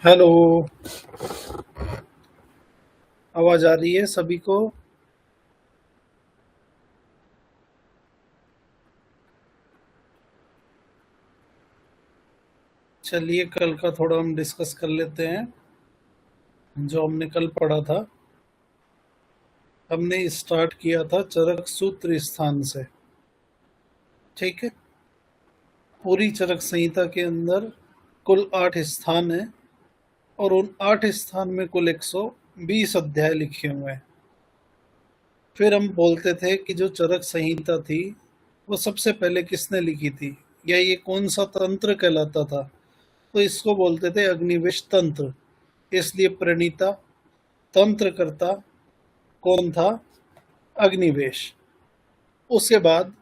Hello. आवाज आ रही है सभी को? चलिए कल का थोड़ा हम डिस्कस कर लेते हैं जो हमने कल पढ़ा था। हमने स्टार्ट किया था चरक सूत्र स्थान से। ठीक है। पूरी चरक संहिता के अंदर कुल 8 स्थान हैं और उन 8 स्थान में कुल 120 अध्याय लिखे हुए हैं। फिर हम बोलते थे कि जो चरक संहिता थी वो सबसे पहले किसने लिखी थी या ये कौन सा तंत्र कहलाता था, तो इसको बोलते थे अग्निवेश तंत्र। इसलिए प्रणीता तंत्रकर्ता कौन था? अग्निवेश। उसके बाद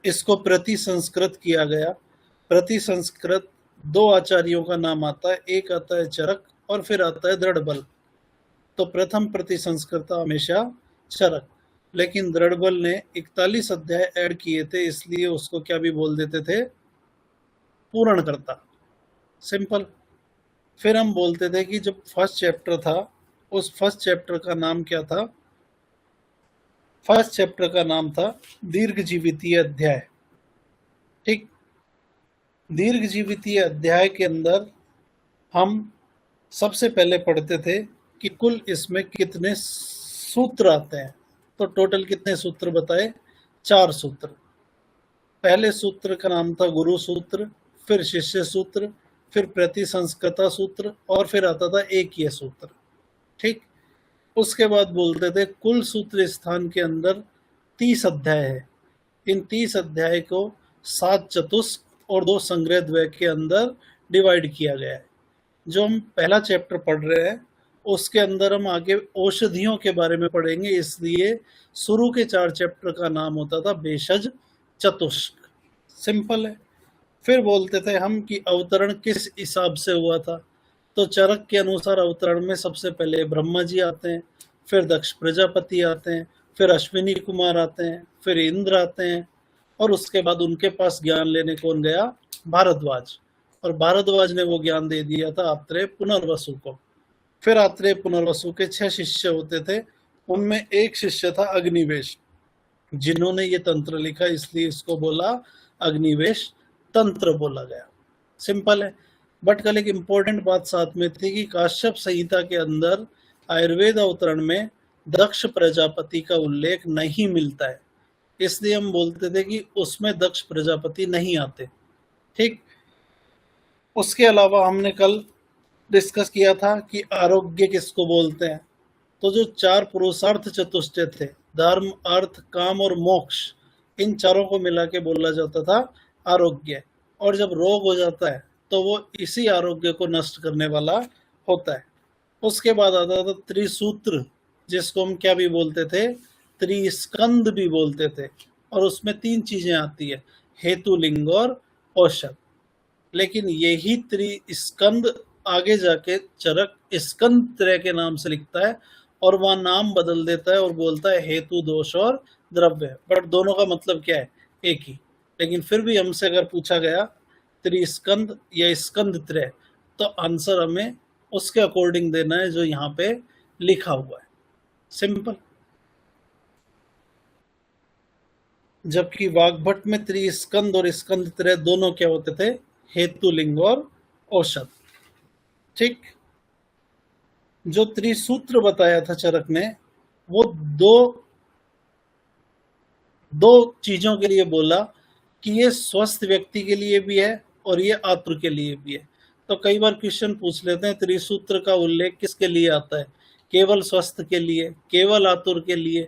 इसको प्रति संस्कृत किया गया। प्रति संस्कृत दो आचार्यों का नाम आता है, एक आता है चरक और फिर आता है दृढ़बल। तो प्रथम प्रति संस्कृता हमेशा चरक, लेकिन दृढ़बल ने 41 अध्याय ऐड किए थे, इसलिए उसको क्या भी बोल देते थे? पूरणकर्ता। सिंपल। फिर हम बोलते थे कि जब फर्स्ट चैप्टर था उस फर्स्ट चैप्टर का नाम क्या था? फर्स्ट चैप्टर का नाम था दीर्घ जीवितीय अध्याय। ठीक। दीर्घ जीवितीय अध्याय के अंदर हम सबसे पहले पढ़ते थे कि कुल इसमें कितने सूत्र आते हैं। तो टोटल कितने सूत्र बताए? 4 सूत्र। पहले सूत्र का नाम था गुरु सूत्र, फिर शिष्य सूत्र, फिर प्रति संस्कृता सूत्र और फिर आता था एक ये सूत्र। ठीक। उसके बाद बोलते थे कुल सूत्र स्थान के अंदर 30 अध्याय है। इन 30 अध्याय को 7 चतुष्क और 2 संग्रह द्वय के अंदर डिवाइड किया गया है। जो हम पहला चैप्टर पढ़ रहे हैं उसके अंदर हम आगे औषधियों के बारे में पढ़ेंगे, इसलिए शुरू के 4 चैप्टर का नाम होता था भेषज चतुष्क। सिंपल है। फिर बोलते थे हम कि अवतरण किस हिसाब से हुआ था। तो चरक के अनुसार अवतरण में सबसे पहले ब्रह्मा जी आते हैं, फिर दक्ष प्रजापति आते हैं, फिर अश्विनी कुमार आते हैं, फिर इंद्र आते हैं और उसके बाद उनके पास ज्ञान लेने कौन गया? भारद्वाज। और भारद्वाज ने वो ज्ञान दे दिया था आत्रेय पुनर्वसु को। फिर आत्रेय पुनर्वसु के 6 शिष्य होते थे, उनमें एक शिष्य था अग्निवेश, जिन्होंने ये तंत्र लिखा, इसलिए इसको बोला अग्निवेश तंत्र बोला गया। सिंपल है। बट कल एक इंपॉर्टेंट बात साथ में थी कि काश्यप संहिता के अंदर आयुर्वेद अवतरण में दक्ष प्रजापति का उल्लेख नहीं मिलता है, इसलिए हम बोलते थे कि उसमें दक्ष प्रजापति नहीं आते। ठीक। उसके अलावा हमने कल डिस्कस किया था कि आरोग्य किसको बोलते हैं। तो जो 4 पुरुषार्थ चतुष्टय थे, धर्म अर्थ काम और मोक्ष, इन चारों को मिला के बोला जाता था आरोग्य। और जब रोग हो जाता है तो वो इसी आरोग्य को नष्ट करने वाला होता है। उसके बाद आता था त्रिसूत्र, जिसको हम क्या भी बोलते थे? त्रिस्कंद भी बोलते थे। और उसमें 3 चीजें आती है, हेतु लिंग और औषध। लेकिन यही त्रिस्कंद आगे जाके चरक स्कंद त्रय के नाम से लिखता है और वह नाम बदल देता है और बोलता है हेतु दोष और द्रव्य। बट दोनों का मतलब क्या है? एक ही। लेकिन फिर भी हमसे अगर पूछा गया त्रिस्कंद या स्कंद त्रय, तो आंसर हमें उसके अकॉर्डिंग देना है जो यहाँ पे लिखा हुआ है। सिंपल। जबकि वाग्भट में त्रिस्कंद और स्कंद त्रय दोनों क्या होते थे? हेतु लिंग और औषध। ठीक। जो त्रिसूत्र बताया था चरक ने, वो दो दो चीजों के लिए बोला कि ये स्वस्थ व्यक्ति के लिए भी है और ये आतुर के लिए भी है। तो कई बार क्वेश्चन पूछ लेते हैं त्रिसूत्र का उल्लेख किसके लिए आता है? केवल स्वस्थ के लिए, केवल आतुर के लिए,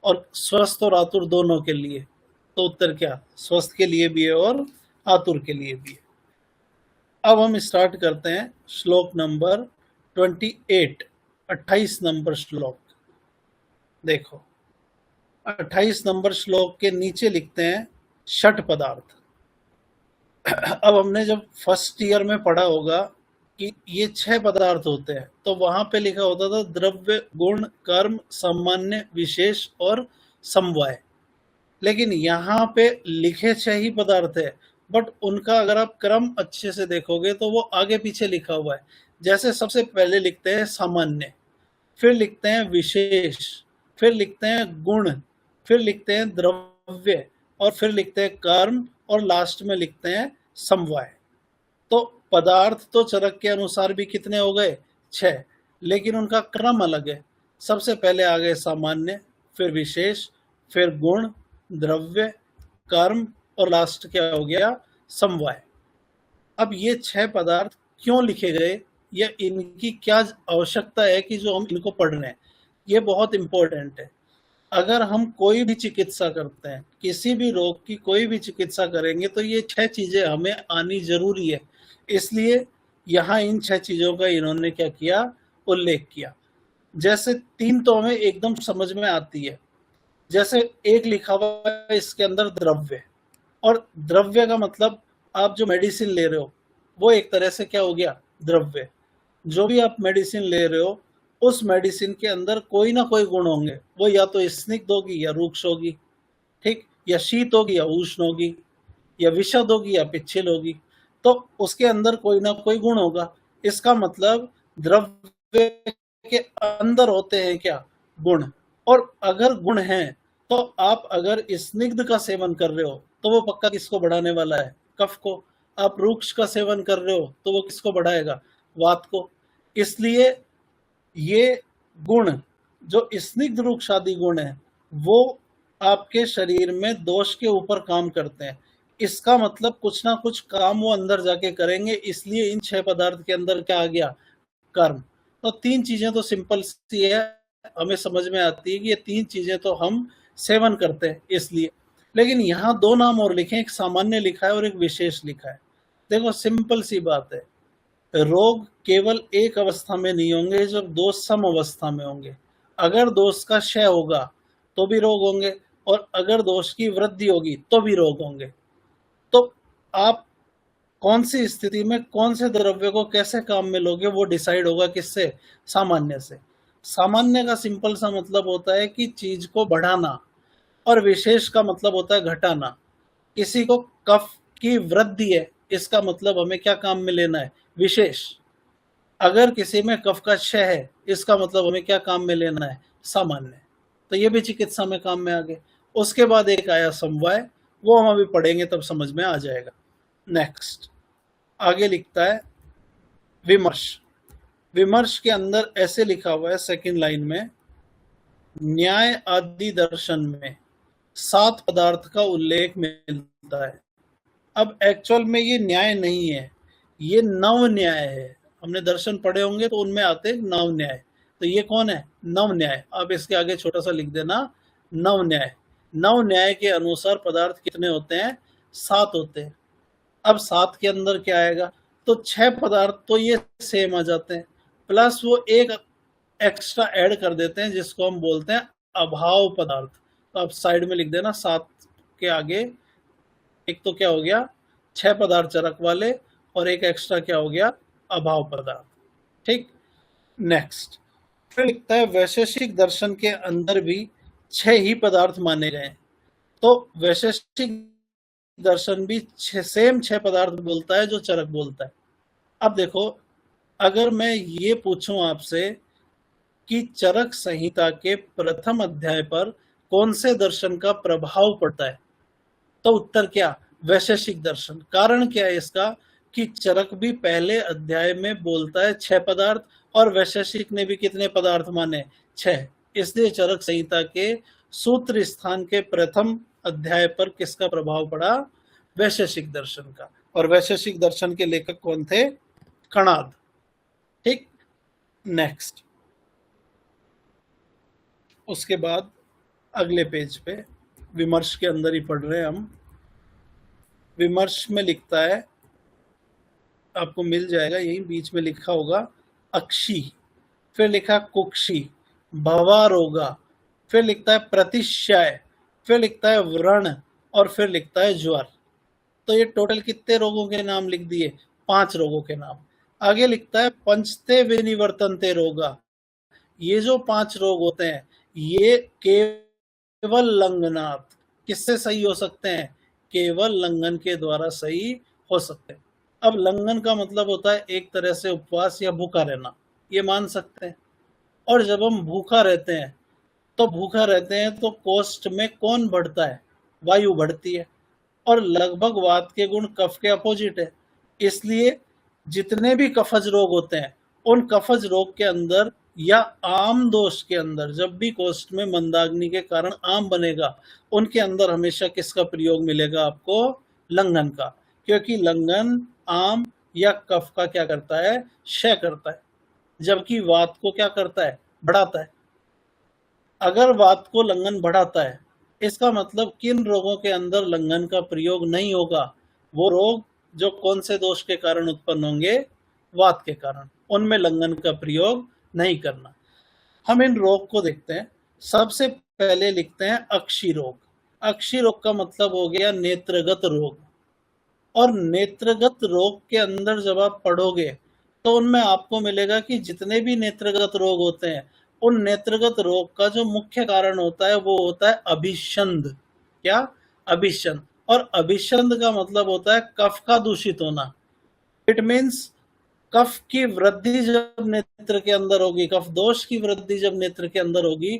और स्वस्थ और आतुर दोनों के लिए? तो उत्तर क्या? स्वस्थ के लिए भी है और आतुर के लिए भी है। अब हम स्टार्ट करते हैं श्लोक नंबर 28, 28 नंबर श्लोक। देखो 28 नंबर श्लोक के नीचे लिखते हैं षट पदार्थ। अब हमने जब फर्स्ट ईयर में पढ़ा होगा कि ये 6 पदार्थ होते हैं, तो वहां पे लिखा होता था द्रव्य गुण कर्म सामान्य विशेष और समवाय। लेकिन यहाँ पे लिखे 6 ही पदार्थ है बट उनका अगर आप क्रम अच्छे से देखोगे तो वो आगे पीछे लिखा हुआ है। जैसे सबसे पहले लिखते हैं सामान्य, फिर लिखते हैं विशेष, फिर लिखते हैं गुण, फिर लिखते हैं द्रव्य, और फिर लिखते हैं कर्म, और लास्ट में लिखते हैं समवाय। तो पदार्थ तो चरक के अनुसार भी कितने हो गए? 6, लेकिन उनका क्रम अलग है। सबसे पहले आ गए सामान्य, फिर विशेष, फिर गुण, द्रव्य, कर्म, और लास्ट क्या हो गया? समवाय। अब ये 6 पदार्थ क्यों लिखे गए, या इनकी क्या आवश्यकता है कि जो हम इनको पढ़ रहे हैं, ये बहुत इंपॉर्टेंट है। अगर हम कोई भी चिकित्सा करते हैं, किसी भी रोग की कोई भी चिकित्सा करेंगे, तो ये 6 चीजें हमें आनी जरूरी है। इसलिए यहाँ इन 6 चीजों का इन्होंने क्या किया? उल्लेख किया। जैसे 3 तो हमें एकदम समझ में आती है। जैसे एक लिखा हुआ है इसके अंदर द्रव्य, और द्रव्य का मतलब आप जो मेडिसिन ले रहे हो वो एक तरह से क्या हो गया? द्रव्य। जो भी आप मेडिसिन ले रहे हो उस मेडिसिन के अंदर कोई ना कोई गुण होंगे, वो या तो स्निग्ध होगी या रूक्ष होगी, ठीक, या शीत होगी या उष्ण होगी, या विशद होगी या पिच्छिल होगी। तो उसके अंदर कोई ना कोई गुण होगा। इसका मतलब द्रव्य के अंदर होते हैं क्या? गुण। और अगर गुण हैं तो आप अगर स्निग्ध का सेवन कर रहे हो तो वो पक्का किसको बढ़ाने वाला है? कफ को। आप रूक्ष का सेवन कर रहे हो तो वो किसको बढ़ाएगा? वात को। इसलिए ये गुण जो स्निग्ध रूक्ष आदि गुण है वो आपके शरीर में दोष के ऊपर काम करते हैं। इसका मतलब कुछ ना कुछ काम वो अंदर जाके करेंगे। इसलिए इन 6 पदार्थ के अंदर क्या आ गया? कर्म। तो 3 चीजें तो सिंपल सी है, हमें समझ में आती है कि ये 3 चीजें तो हम सेवन करते हैं इसलिए। लेकिन यहाँ 2 नाम और लिखे, एक सामान्य लिखा है और एक विशेष लिखा है। देखो सिंपल सी बात है, रोग केवल एक अवस्था में नहीं होंगे जब दोष सम अवस्था में होंगे। अगर दोष का क्षय होगा तो भी रोग होंगे, और अगर दोष की वृद्धि होगी तो भी रोग होंगे। तो आप कौन सी स्थिति में कौन से द्रव्य को कैसे काम में लोगे वो डिसाइड होगा किससे? सामान्य से। सामान्य का सिंपल सा मतलब होता है कि चीज को बढ़ाना, और विशेष का मतलब होता है घटाना। किसी को कफ की वृद्धि है, इसका मतलब हमें क्या काम में लेना है? विशेष। अगर किसी में कफ का क्षय है, इसका मतलब हमें क्या काम में लेना है? सामान्य। तो ये भी चिकित्सा में काम में आ गए। उसके बाद एक आया समवाय, वो हम अभी पढ़ेंगे तब समझ में आ जाएगा। नेक्स्ट आगे लिखता है विमर्श। विमर्श के अंदर ऐसे लिखा हुआ है सेकंड लाइन में, न्याय आदि दर्शन में 7 पदार्थ का उल्लेख मिलता है। अब एक्चुअल में ये न्याय नहीं है, ये नव न्याय है। हमने दर्शन पढ़े होंगे तो उनमें आते नव न्याय। तो ये कौन है? नव न्याय। अब इसके आगे छोटा सा लिख देना नव न्याय। नव न्याय के अनुसार पदार्थ कितने होते हैं? 7 होते हैं। अब 7 के अंदर क्या आएगा? तो 6 पदार्थ तो ये सेम आ जाते हैं, प्लस वो एक एक्स्ट्रा ऐड कर देते हैं जिसको हम बोलते हैं अभाव पदार्थ। तो आप साइड में लिख देना 7 के आगे एक तो क्या हो गया? 6 पदार्थ चरक वाले, और एक एक्स्ट्रा क्या हो गया? अभाव पदार्थ। ठीक। नेक्स्ट फिर लिखता है वैशेषिक दर्शन के अंदर भी 6 ही पदार्थ माने गए। तो वैशेषिक दर्शन भी सेम 6 पदार्थ बोलता है जो चरक बोलता है। अब देखो, अगर मैं ये पूछूं आपसे कि चरक संहिता के प्रथम अध्याय पर कौन से दर्शन का प्रभाव पड़ता है, तो उत्तर क्या? वैशेषिक दर्शन। कारण क्या है इसका? कि चरक भी पहले अध्याय में बोलता है 6 पदार्थ, और वैशेषिक ने भी कितने पदार्थ माने? 6। इसलिए चरक संहिता के सूत्र स्थान के प्रथम अध्याय पर किसका प्रभाव पड़ा? वैशेषिक दर्शन का। और वैशेषिक दर्शन के लेखक कौन थे? कणाद। ठीक। नेक्स्ट उसके बाद अगले पेज पे विमर्श के अंदर ही पढ़ रहे हैं हम। विमर्श में लिखता है, आपको मिल जाएगा यही बीच में लिखा होगा, अक्षी, फिर लिखा कुक्षी, भवारोगा, फिर लिखता है प्रतिशय, फिर लिखता है व्रण, और फिर लिखता है ज्वर। तो ये टोटल कितने रोगों के नाम लिख दिए? 5 रोगों के नाम। आगे लिखता है पंचते विनिवर्तनते रोगा। ये जो 5 रोग होते हैं ये केवल लंगनाथ किससे सही हो सकते हैं? केवल लंघन के द्वारा सही हो सकते हैं। अब लंघन का मतलब होता है एक तरह से उपवास या भूखा रहना, ये मान सकते हैं। और जब हम भूखा रहते हैं तो कोष्ठ में कौन बढ़ता है? वायु बढ़ती है। और लगभग वात के गुण कफ के अपोजिट है। इसलिए जितने भी कफज रोग होते हैं, उन कफज रोग के अंदर या आम दोष के अंदर जब भी कोष्ठ में मंदाग्नि के कारण आम बनेगा, उनके अंदर हमेशा किसका प्रयोग मिलेगा आपको? लंघन का। क्योंकि लंघन आम या कफ का क्या करता है? क्षय करता है, जबकि वात को क्या करता है? बढ़ाता है। अगर वात को लंघन बढ़ाता है, इसका मतलब किन रोगों के अंदर लंघन का प्रयोग नहीं होगा? वो रोग जो कौन से दोष के कारण उत्पन्न होंगे? वात के कारण। उनमें लंघन का प्रयोग नहीं करना। हम इन रोग को देखते हैं। सबसे पहले लिखते हैं अक्षी रोग। अक्षी रोग का मतलब हो गया नेत्रगत रोग। और नेत्रगत रोग के अंदर जब आप पढ़ोगे तो उनमें आपको मिलेगा कि जितने भी नेत्रगत रोग होते हैं, उन नेत्रगत रोग का जो मुख्य कारण होता है वो होता है अभिषंध। क्या? अभिषंध। और अभिषंध का मतलब होता है कफ का दूषित होना। इट मीन्स कफ की वृद्धि जब नेत्र के अंदर होगी, कफ दोष की वृद्धि जब नेत्र के अंदर होगी,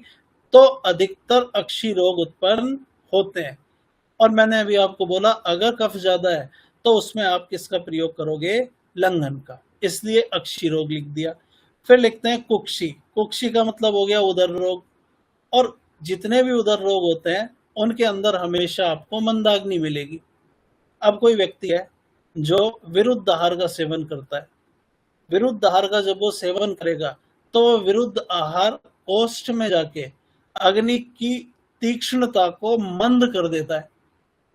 तो अधिकतर अक्षी रोग उत्पन्न होते हैं। और मैंने अभी आपको बोला अगर कफ ज्यादा है तो उसमें आप किसका प्रयोग करोगे? लंघन का। इसलिए अक्षी रोग लिख दिया। फिर लिखते हैं कुक्षी। कुक्षी का मतलब हो गया उदर रोग। और जितने भी उदर रोग होते हैं उनके अंदर हमेशा आपको मंदाग्नि मिलेगी। अब कोई व्यक्ति है जो विरुद्ध आहार का सेवन करता है। विरुद्ध आहार का जब वो सेवन करेगा तो वो विरुद्ध आहार कोष्ठ में जाके अग्नि की तीक्ष्णता को मंद कर देता है,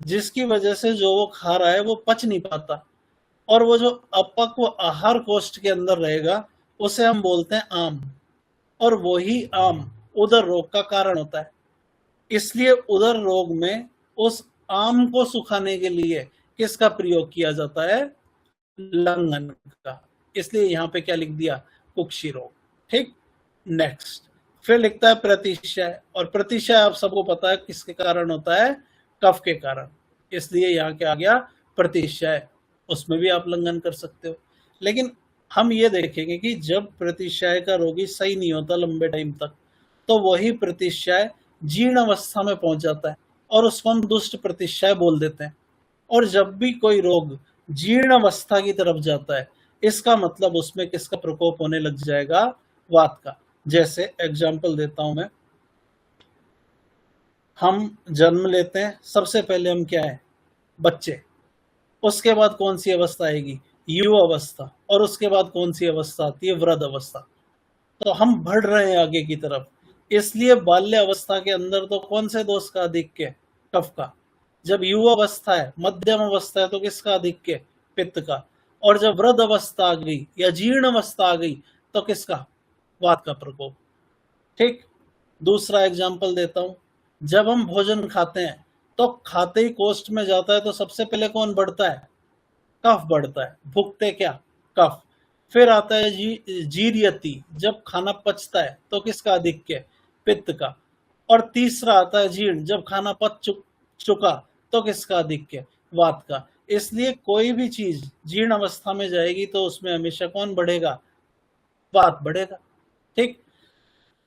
जिसकी वजह से जो वो खा रहा है वो पच नहीं पाता। और वो जो अपक्व आहार कोष्ठ के अंदर रहेगा उसे हम बोलते हैं आम। और वही आम उदर रोग का कारण होता है। इसलिए उदर रोग में उस आम को सुखाने के लिए किसका प्रयोग किया जाता है? लंघन का। इसलिए यहां पे क्या लिख दिया? कुक्षी रोग। ठीक। नेक्स्ट फिर लिखता है प्रतिशय। और प्रतिशय आप सबको पता है किसके कारण होता है? कफ के कारण। इसलिए यहाँ क्या आ गया? प्रतिशय। उसमें भी आप लंघन कर सकते हो। लेकिन हम ये देखेंगे कि जब प्रतिशय का रोगी सही नहीं होता लंबे टाइम तक, तो वही प्रतिशय जीर्ण अवस्था में पहुंच जाता है और उसको हम दुष्ट प्रतिशय बोल देते हैं। और जब भी कोई रोग जीर्ण अवस्था की तरफ जाता है, इसका मतलब उसमें किसका प्रकोप होने लग जाएगा? वात का। जैसे एग्जाम्पल देता हूं मैं। हम जन्म लेते हैं, सबसे पहले हम क्या है? बच्चे। उसके बाद कौन सी अवस्था आएगी? युवा अवस्था। और उसके बाद कौन सी अवस्था आती है? वृद्ध अवस्था। तो हम बढ़ रहे हैं आगे की तरफ। इसलिए बाल्य अवस्था के अंदर तो कौन से दोष का आधिक्य? कफ का। जब युवा अवस्था है, मध्यम अवस्था है, तो किसका आधिक्य? पित्त का। और जब वृद्ध अवस्था आ गई या जीर्ण अवस्था आ गई तो किसका? वात का प्रकोप। ठीक। दूसरा एग्जाम्पल देता हूं। जब हम भोजन खाते हैं तो खाते ही कोष्ठ में जाता है तो सबसे पहले कौन बढ़ता है? कफ बढ़ता है। भुगते क्या? कफ। फिर आता है जीर्यति। जब खाना पचता है तो किसका आधिक्य? पित्त का। और तीसरा आता है जीर्ण। जब खाना पच चुका तो किसका आधिक्य? वात का। इसलिए कोई भी चीज जीर्ण अवस्था में जाएगी तो उसमें हमेशा कौन बढ़ेगा? वात बढ़ेगा। ठीक।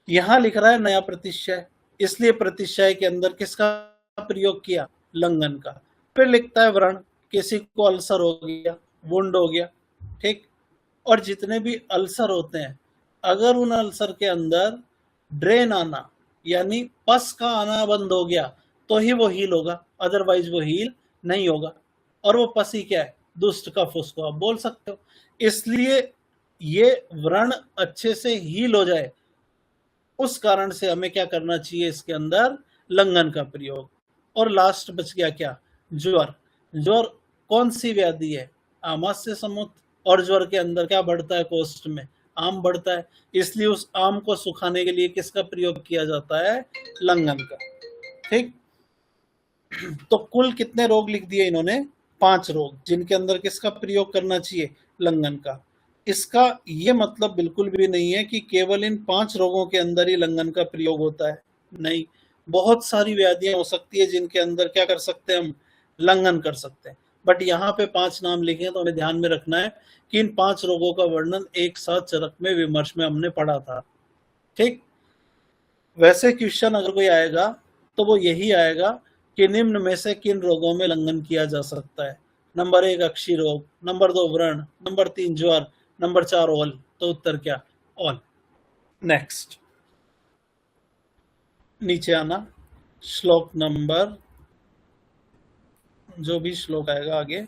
यहां लिख रहा है नया प्रतिशय, इसलिए प्रतिशय के अंदर किसका प्रयोग किया? लंघन का। फिर लिखता है व्रण। किसी को अल्सर हो गया, वुंड हो गया। ठीक। और जितने भी अल्सर होते हैं, अगर उन अल्सर के अंदर ड्रेन आना यानी पस का आना बंद हो गया तो ही वो हील होगा, अदरवाइज वो हील नहीं होगा। और वो पस ही क्या है? दुष्ट कफ, उसको आप बोल सकते हो। इसलिए ये व्रण अच्छे से हील हो जाए, उस कारण से हमें क्या करना चाहिए? इसके अंदर लंघन का प्रयोग। और लास्ट बच गया क्या? ज्वर। ज्वर कौन सी व्याधि है? आमाशय समूह। और ज्वर के अंदर क्या बढ़ता है? कोष्ठ में आम बढ़ता है। इसलिए उस आम को सुखाने के लिए किसका प्रयोग किया जाता है? लंघन का। ठीक। तो कुल कितने रोग लिख दिए इन्होंने? 5 रोग, जिनके अंदर किसका प्रयोग करना चाहिए? लंघन का। इसका ये मतलब बिल्कुल भी नहीं है कि केवल इन 5 रोगों के अंदर ही लंघन का प्रयोग होता है। नहीं, बहुत सारी व्याधियां हो सकती है जिनके अंदर क्या कर सकते हैं हम? लंघन कर सकते हैं। बट यहाँ पे 5 नाम लिखे हैं तो हमें ध्यान में रखना है कि इन 5 रोगों का वर्णन एक साथ चरक में विमर्श में हमने पढ़ा था। ठीक, वैसे क्वेश्चन अगर कोई आएगा तो वो यही आएगा कि निम्न में से किन रोगों में लंघन किया जा सकता है। नंबर 1 अक्षी रोग, नंबर 2 व्रण, नंबर 3 ज्वर, नंबर 4 ऑल। तो उत्तर क्या? ऑल। नेक्स्ट, नीचे आना, श्लोक नंबर, जो भी श्लोक आएगा आगे,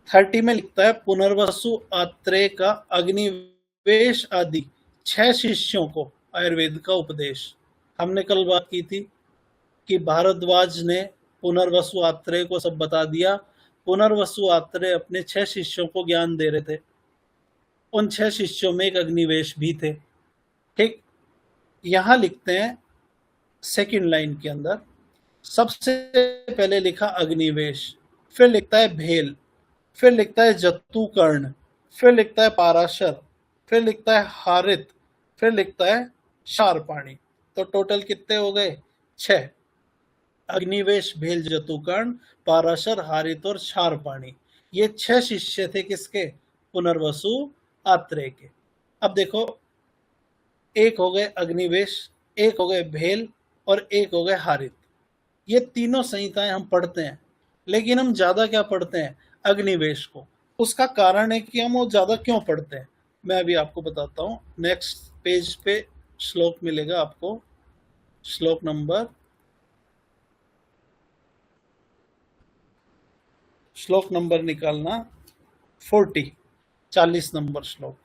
30 में लिखता है पुनर्वसु आत्रेय का अग्निवेश आदि 6 शिष्यों को आयुर्वेद का उपदेश। हमने कल बात की थी कि भारद्वाज ने पुनर्वसु आत्रेय को सब बता दिया। पुनर्वसु आत्रेय अपने 6 शिष्यों को ज्ञान दे रहे थे। उन 6 शिष्यों में एक अग्निवेश भी थे। ठीक, यहां लिखते हैं सेकंड लाइन के अंदर, सबसे पहले लिखा अग्निवेश, फिर लिखता है भेल, फिर लिखता है जत्तुकर्ण, फिर लिखता है पाराशर, फिर लिखता है हारित, फिर लिखता है क्षारपाणी। तो टोटल कितने हो गए? 6। अग्निवेश, भेल, जत्तुकर्ण, पाराशर, हारित और क्षारपाणी, ये 6 शिष्य थे किसके? पुनर्वसु आत्रेय के। अब देखो, एक हो गए अग्निवेश, एक हो गए भेल और एक हो गए हारित। ये तीनों संहिताएं हम पढ़ते हैं, लेकिन हम ज्यादा क्या पढ़ते हैं? अग्निवेश को। उसका कारण है कि हम वो ज्यादा क्यों पढ़ते हैं, मैं अभी आपको बताता हूं। नेक्स्ट पेज पे श्लोक मिलेगा आपको, श्लोक नंबर, श्लोक नंबर निकालना 40 नंबर श्लोक।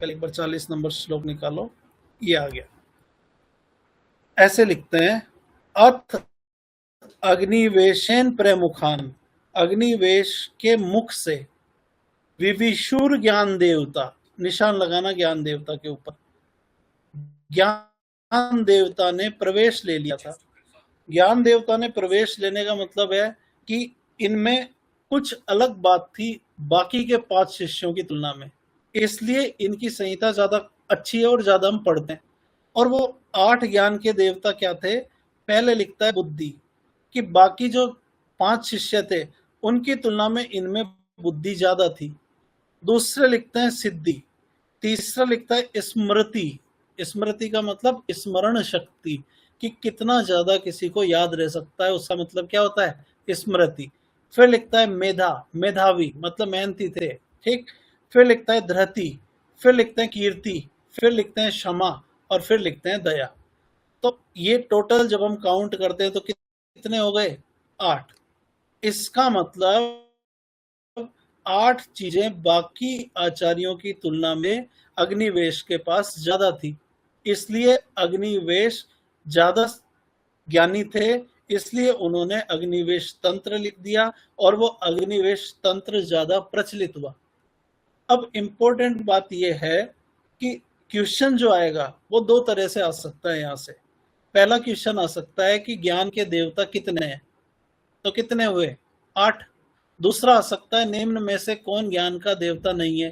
पहले एक बार 40 नंबर श्लोक निकालो, ये आ गया। ऐसे लिखते हैं, अथ अग्निवेशेन प्रमुखान, अग्निवेश के मुख से विविशुर ज्ञान देवता, निशान लगाना ज्ञान देवता के ऊपर, ज्ञान देवता ने प्रवेश ले लिया था। ज्ञान देवता ने प्रवेश लेने का मतलब है कि इनमें कुछ अलग बात थी बाकी के 5 शिष्यों की तुलना में, इसलिए इनकी संहिता ज्यादा अच्छी है और ज्यादा हम पढ़ते हैं। और वो 8 ज्ञान के देवता क्या थे? पहले लिखता है बुद्धि, कि बाकी जो 5 शिष्य थे उनकी तुलना में इनमें बुद्धि ज्यादा थी। दूसरे लिखते हैं सिद्धि, तीसरा लिखता है स्मृति, स्मृति का मतलब स्मरण शक्ति, कि कितना ज्यादा किसी को याद रह सकता है, उसका मतलब क्या होता है? स्मृति। फिर लिखता है मेधा, मेधावी मतलब मेहनती थे। ठीक, फिर लिखता है धृति, फिर लिखते हैं कीर्ति, फिर लिखते हैं क्षमा और फिर लिखते हैं दया। तो ये टोटल जब हम काउंट करते हैं तो कितने हो गए? 8। इसका मतलब 8 चीजें बाकी आचार्यों की तुलना में अग्निवेश के पास ज्यादा थी, इसलिए अग्निवेश ज्यादा ज्ञानी थे, इसलिए उन्होंने अग्निवेश तंत्र लिख दिया और वो अग्निवेश तंत्र ज्यादा प्रचलित हुआ। अब इंपॉर्टेंट बात यह है कि क्वेश्चन जो आएगा वो 2 तरह से आ सकता है। यहां से पहला क्वेश्चन आ सकता है कि ज्ञान के देवता कितने हैं, तो कितने हुए? 8। दूसरा आ सकता है निम्न में से कौन ज्ञान का देवता नहीं है,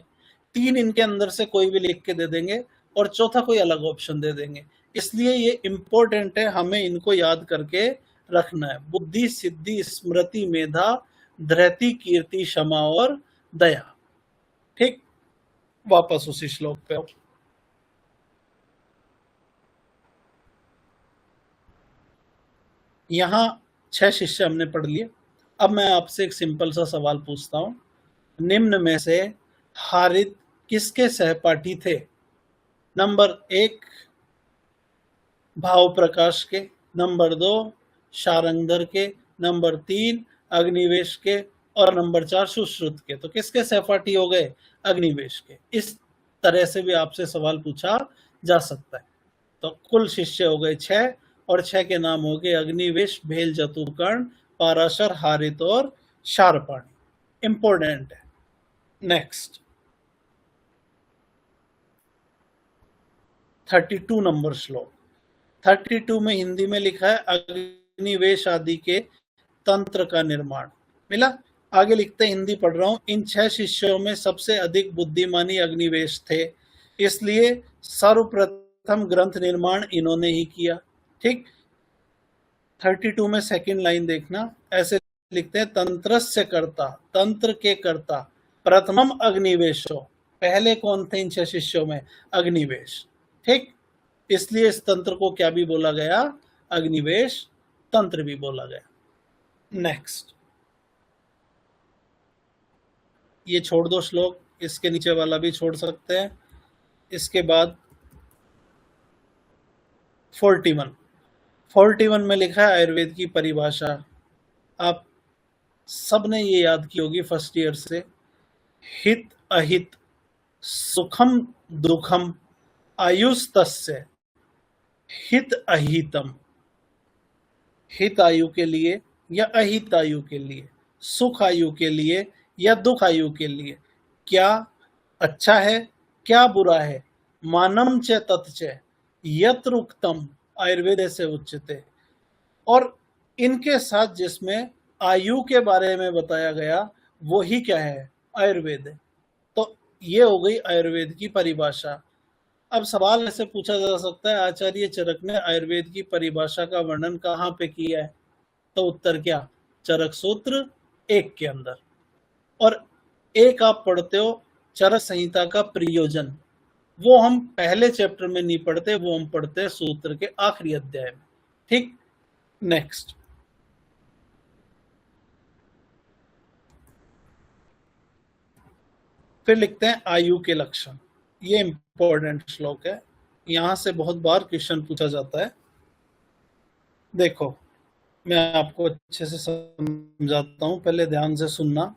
3 इनके अंदर से कोई भी लिख के दे देंगे और चौथा कोई अलग ऑप्शन दे देंगे। इसलिए ये इंपॉर्टेंट है, हमें इनको याद करके रखना है। बुद्धि, सिद्धि, स्मृति, मेधा, धृति, कीर्ति, क्षमा और दया। ठीक, वापस उसी श्लोक पे। यहां 6 शिष्य हमने पढ़ लिए। अब मैं आपसे एक सिंपल सा सवाल पूछता हूं, निम्न में से हारित किसके सहपाठी थे? नंबर 1 भाव प्रकाश के, नंबर 2 शारंगधर के, नंबर 3 अग्निवेश के और नंबर 4 सुश्रुत के। तो किसके सहपाठी हो गए? अग्निवेश के। इस तरह से भी आपसे सवाल पूछा जा सकता है। तो कुल शिष्य हो गए 6 और 6 के नाम हो गए अग्निवेश, भेल, जत्तुकर्ण, पाराशर, हारित और क्षारपाणी। इंपॉर्टेंट है। नेक्स्ट 32 नंबर श्लोक। 32 में हिंदी में लिखा है अग्निवेश आदि के तंत्र का निर्माण। मिला? आगे लिखते हैं, हिंदी पढ़ रहा हूं, इन 6 शिष्यों में सबसे अधिक बुद्धिमानी अग्निवेश थे, इसलिए सर्वप्रथम ग्रंथ निर्माण इन्होंने ही किया। ठीक, 32 में सेकंड लाइन देखना, ऐसे लिखते हैं तंत्रस्य कर्ता, तंत्र के कर्ता, प्रथमम अग्निवेशो, पहले कौन थे इन 6 शिष्यों में? अग्निवेश। ठीक, इसलिए इस तंत्र को क्या भी बोला गया? अग्निवेश तंत्र भी बोला गया। नेक्स्ट, ये छोड़ दो श्लोक, इसके नीचे वाला भी छोड़ सकते हैं। इसके बाद 41 में लिखा है आयुर्वेद की परिभाषा। आप सबने ये याद की होगी फर्स्ट ईयर से, हित अहित सुखम दुखम आयुस्तस्य हित अहितम। हित आयु के लिए या अहित आयु के लिए, सुख आयु के लिए या दुख आयु के लिए, क्या अच्छा है क्या बुरा है, मानम च तत्च यत्र उक्तम आयुर्वेद से उच्यते। और इनके साथ जिसमें आयु के बारे में बताया गया वो ही क्या है? आयुर्वेद है। तो ये हो गई आयुर्वेद की परिभाषा। अब सवाल ऐसे पूछा जा सकता है, आचार्य चरक ने आयुर्वेद की परिभाषा का वर्णन कहाँ पे किया है? तो उत्तर क्या? चरक सूत्र 1 के अंदर। और एक आप पढ़ते हो चरक संहिता का प्रयोजन, वो हम पहले चैप्टर में नहीं पढ़ते, वो हम पढ़ते हैं सूत्र के आखिरी अध्याय में। ठीक, नेक्स्ट, फिर लिखते हैं आयु के लक्षण। ये इंपॉर्टेंट श्लोक है, यहां से बहुत बार क्वेश्चन पूछा जाता है। देखो, मैं आपको अच्छे से समझाता हूं, पहले ध्यान से सुनना।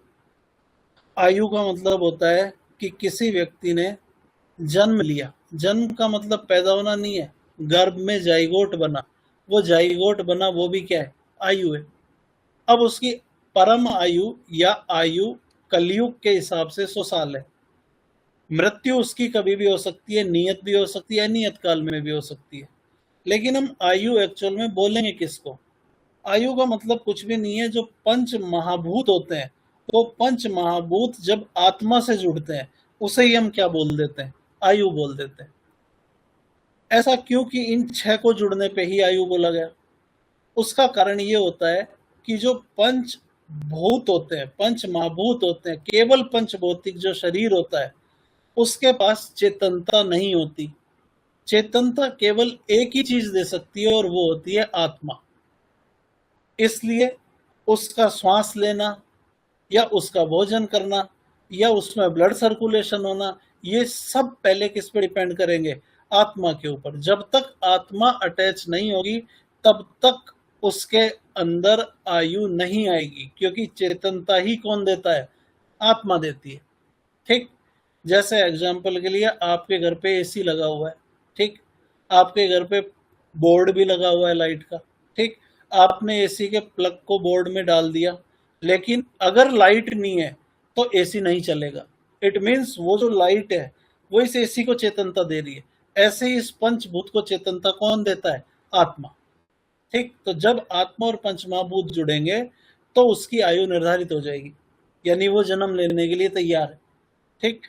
आयु का मतलब होता है कि किसी व्यक्ति ने जन्म लिया, जन्म का मतलब पैदा होना नहीं है, गर्भ में जाइगोट बना, वो जाइगोट बना, वो भी क्या है? आयु है। अब उसकी परम आयु या आयु कलयुग के हिसाब से 100 साल है। मृत्यु उसकी कभी भी हो सकती है, नियत भी हो सकती है, नियत काल में भी हो सकती है। लेकिन हम आयु एक्चुअल में बोलेंगे किसको? आयु का मतलब कुछ भी नहीं है, जो पंच महाभूत होते हैं, तो पंच महाभूत जब आत्मा से जुड़ते हैं उसे ही हम क्या बोल देते हैं? आयु बोल देते हैं। ऐसा क्यों कि इन 6 को जुड़ने पे ही आयु बोला गया? उसका कारण ये होता है कि जो पंच भूत होते हैं, पंच महाभूत होते हैं, केवल पंचभौतिक जो शरीर होता है उसके पास चेतनता नहीं होती। चेतनता केवल एक ही चीज दे सकती है और वो होती है आत्मा। इसलिए उसका श्वास लेना या उसका भोजन करना या उसमें ब्लड सर्कुलेशन होना, ये सब पहले किस पे डिपेंड करेंगे? आत्मा के ऊपर। जब तक आत्मा अटैच नहीं होगी तब तक उसके अंदर आयु नहीं आएगी, क्योंकि चेतनता ही कौन देता है? आत्मा देती है। ठीक, जैसे एग्जाम्पल के लिए आपके घर पे एसी लगा हुआ है, ठीक, आपके घर पे बोर्ड भी लगा हुआ है लाइट का, ठीक, आपने एसी के प्लग को बोर्ड में डाल दिया, लेकिन अगर लाइट नहीं है तो एसी नहीं चलेगा। इट मीन्स वो जो लाइट है वो इस एसी को चेतनता दे रही है। ऐसे ही इस पंचभूत को चेतनता कौन देता है? आत्मा। ठीक, तो जब आत्मा और पंचमहाभूत जुड़ेंगे तो उसकी आयु निर्धारित हो जाएगी, यानी वो जन्म लेने के लिए तैयार है। ठीक,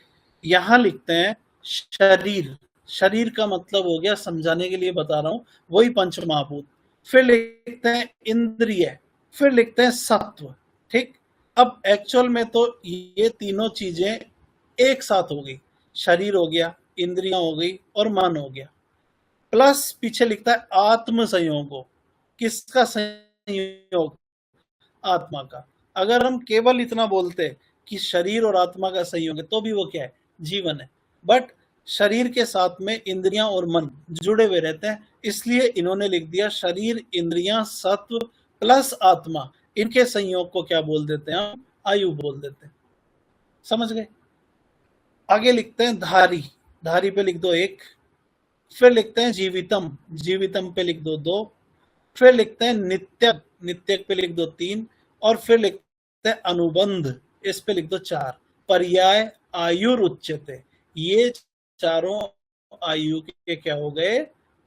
यहां लिखते हैं शरीर। शरीर का मतलब हो गया, समझाने के लिए बता रहा हूं, वही पंच महाभूत। फिर लिखते हैं इंद्रिय, फिर लिखते हैं सत्व। ठीक, अब एक्चुअल में तो ये तीनों चीजें एक साथ हो गई, शरीर हो गया, इंद्रियां हो गई और मन हो गया, प्लस पीछे लिखता है आत्म संयोगो। किसका संयोग? आत्मा का। अगर हम केवल इतना बोलते कि शरीर और आत्मा का संयोग है तो भी वो क्या है? जीवन है। बट शरीर के साथ में इंद्रियां और मन जुड़े हुए रहते हैं, इसलिए इन्होंने लिख दिया शरीर, इंद्रियां, सत्व प्लस आत्मा, इनके संयोग को क्या बोल देते हैं? हम आयु बोल देते हैं। समझ गए? आगे लिखते हैं धारी। धारी पे लिख दो 1, फिर लिखते हैं जीवितम, जीवितम पे लिख दो 2, फिर लिखते हैं नित्यक, नित्यक पे लिख दो 3, और फिर लिखते हैं अनुबंध, इस पे लिख दो 4। पर्याय आयुरुच्यते, ये चारों आयु के क्या हो गए?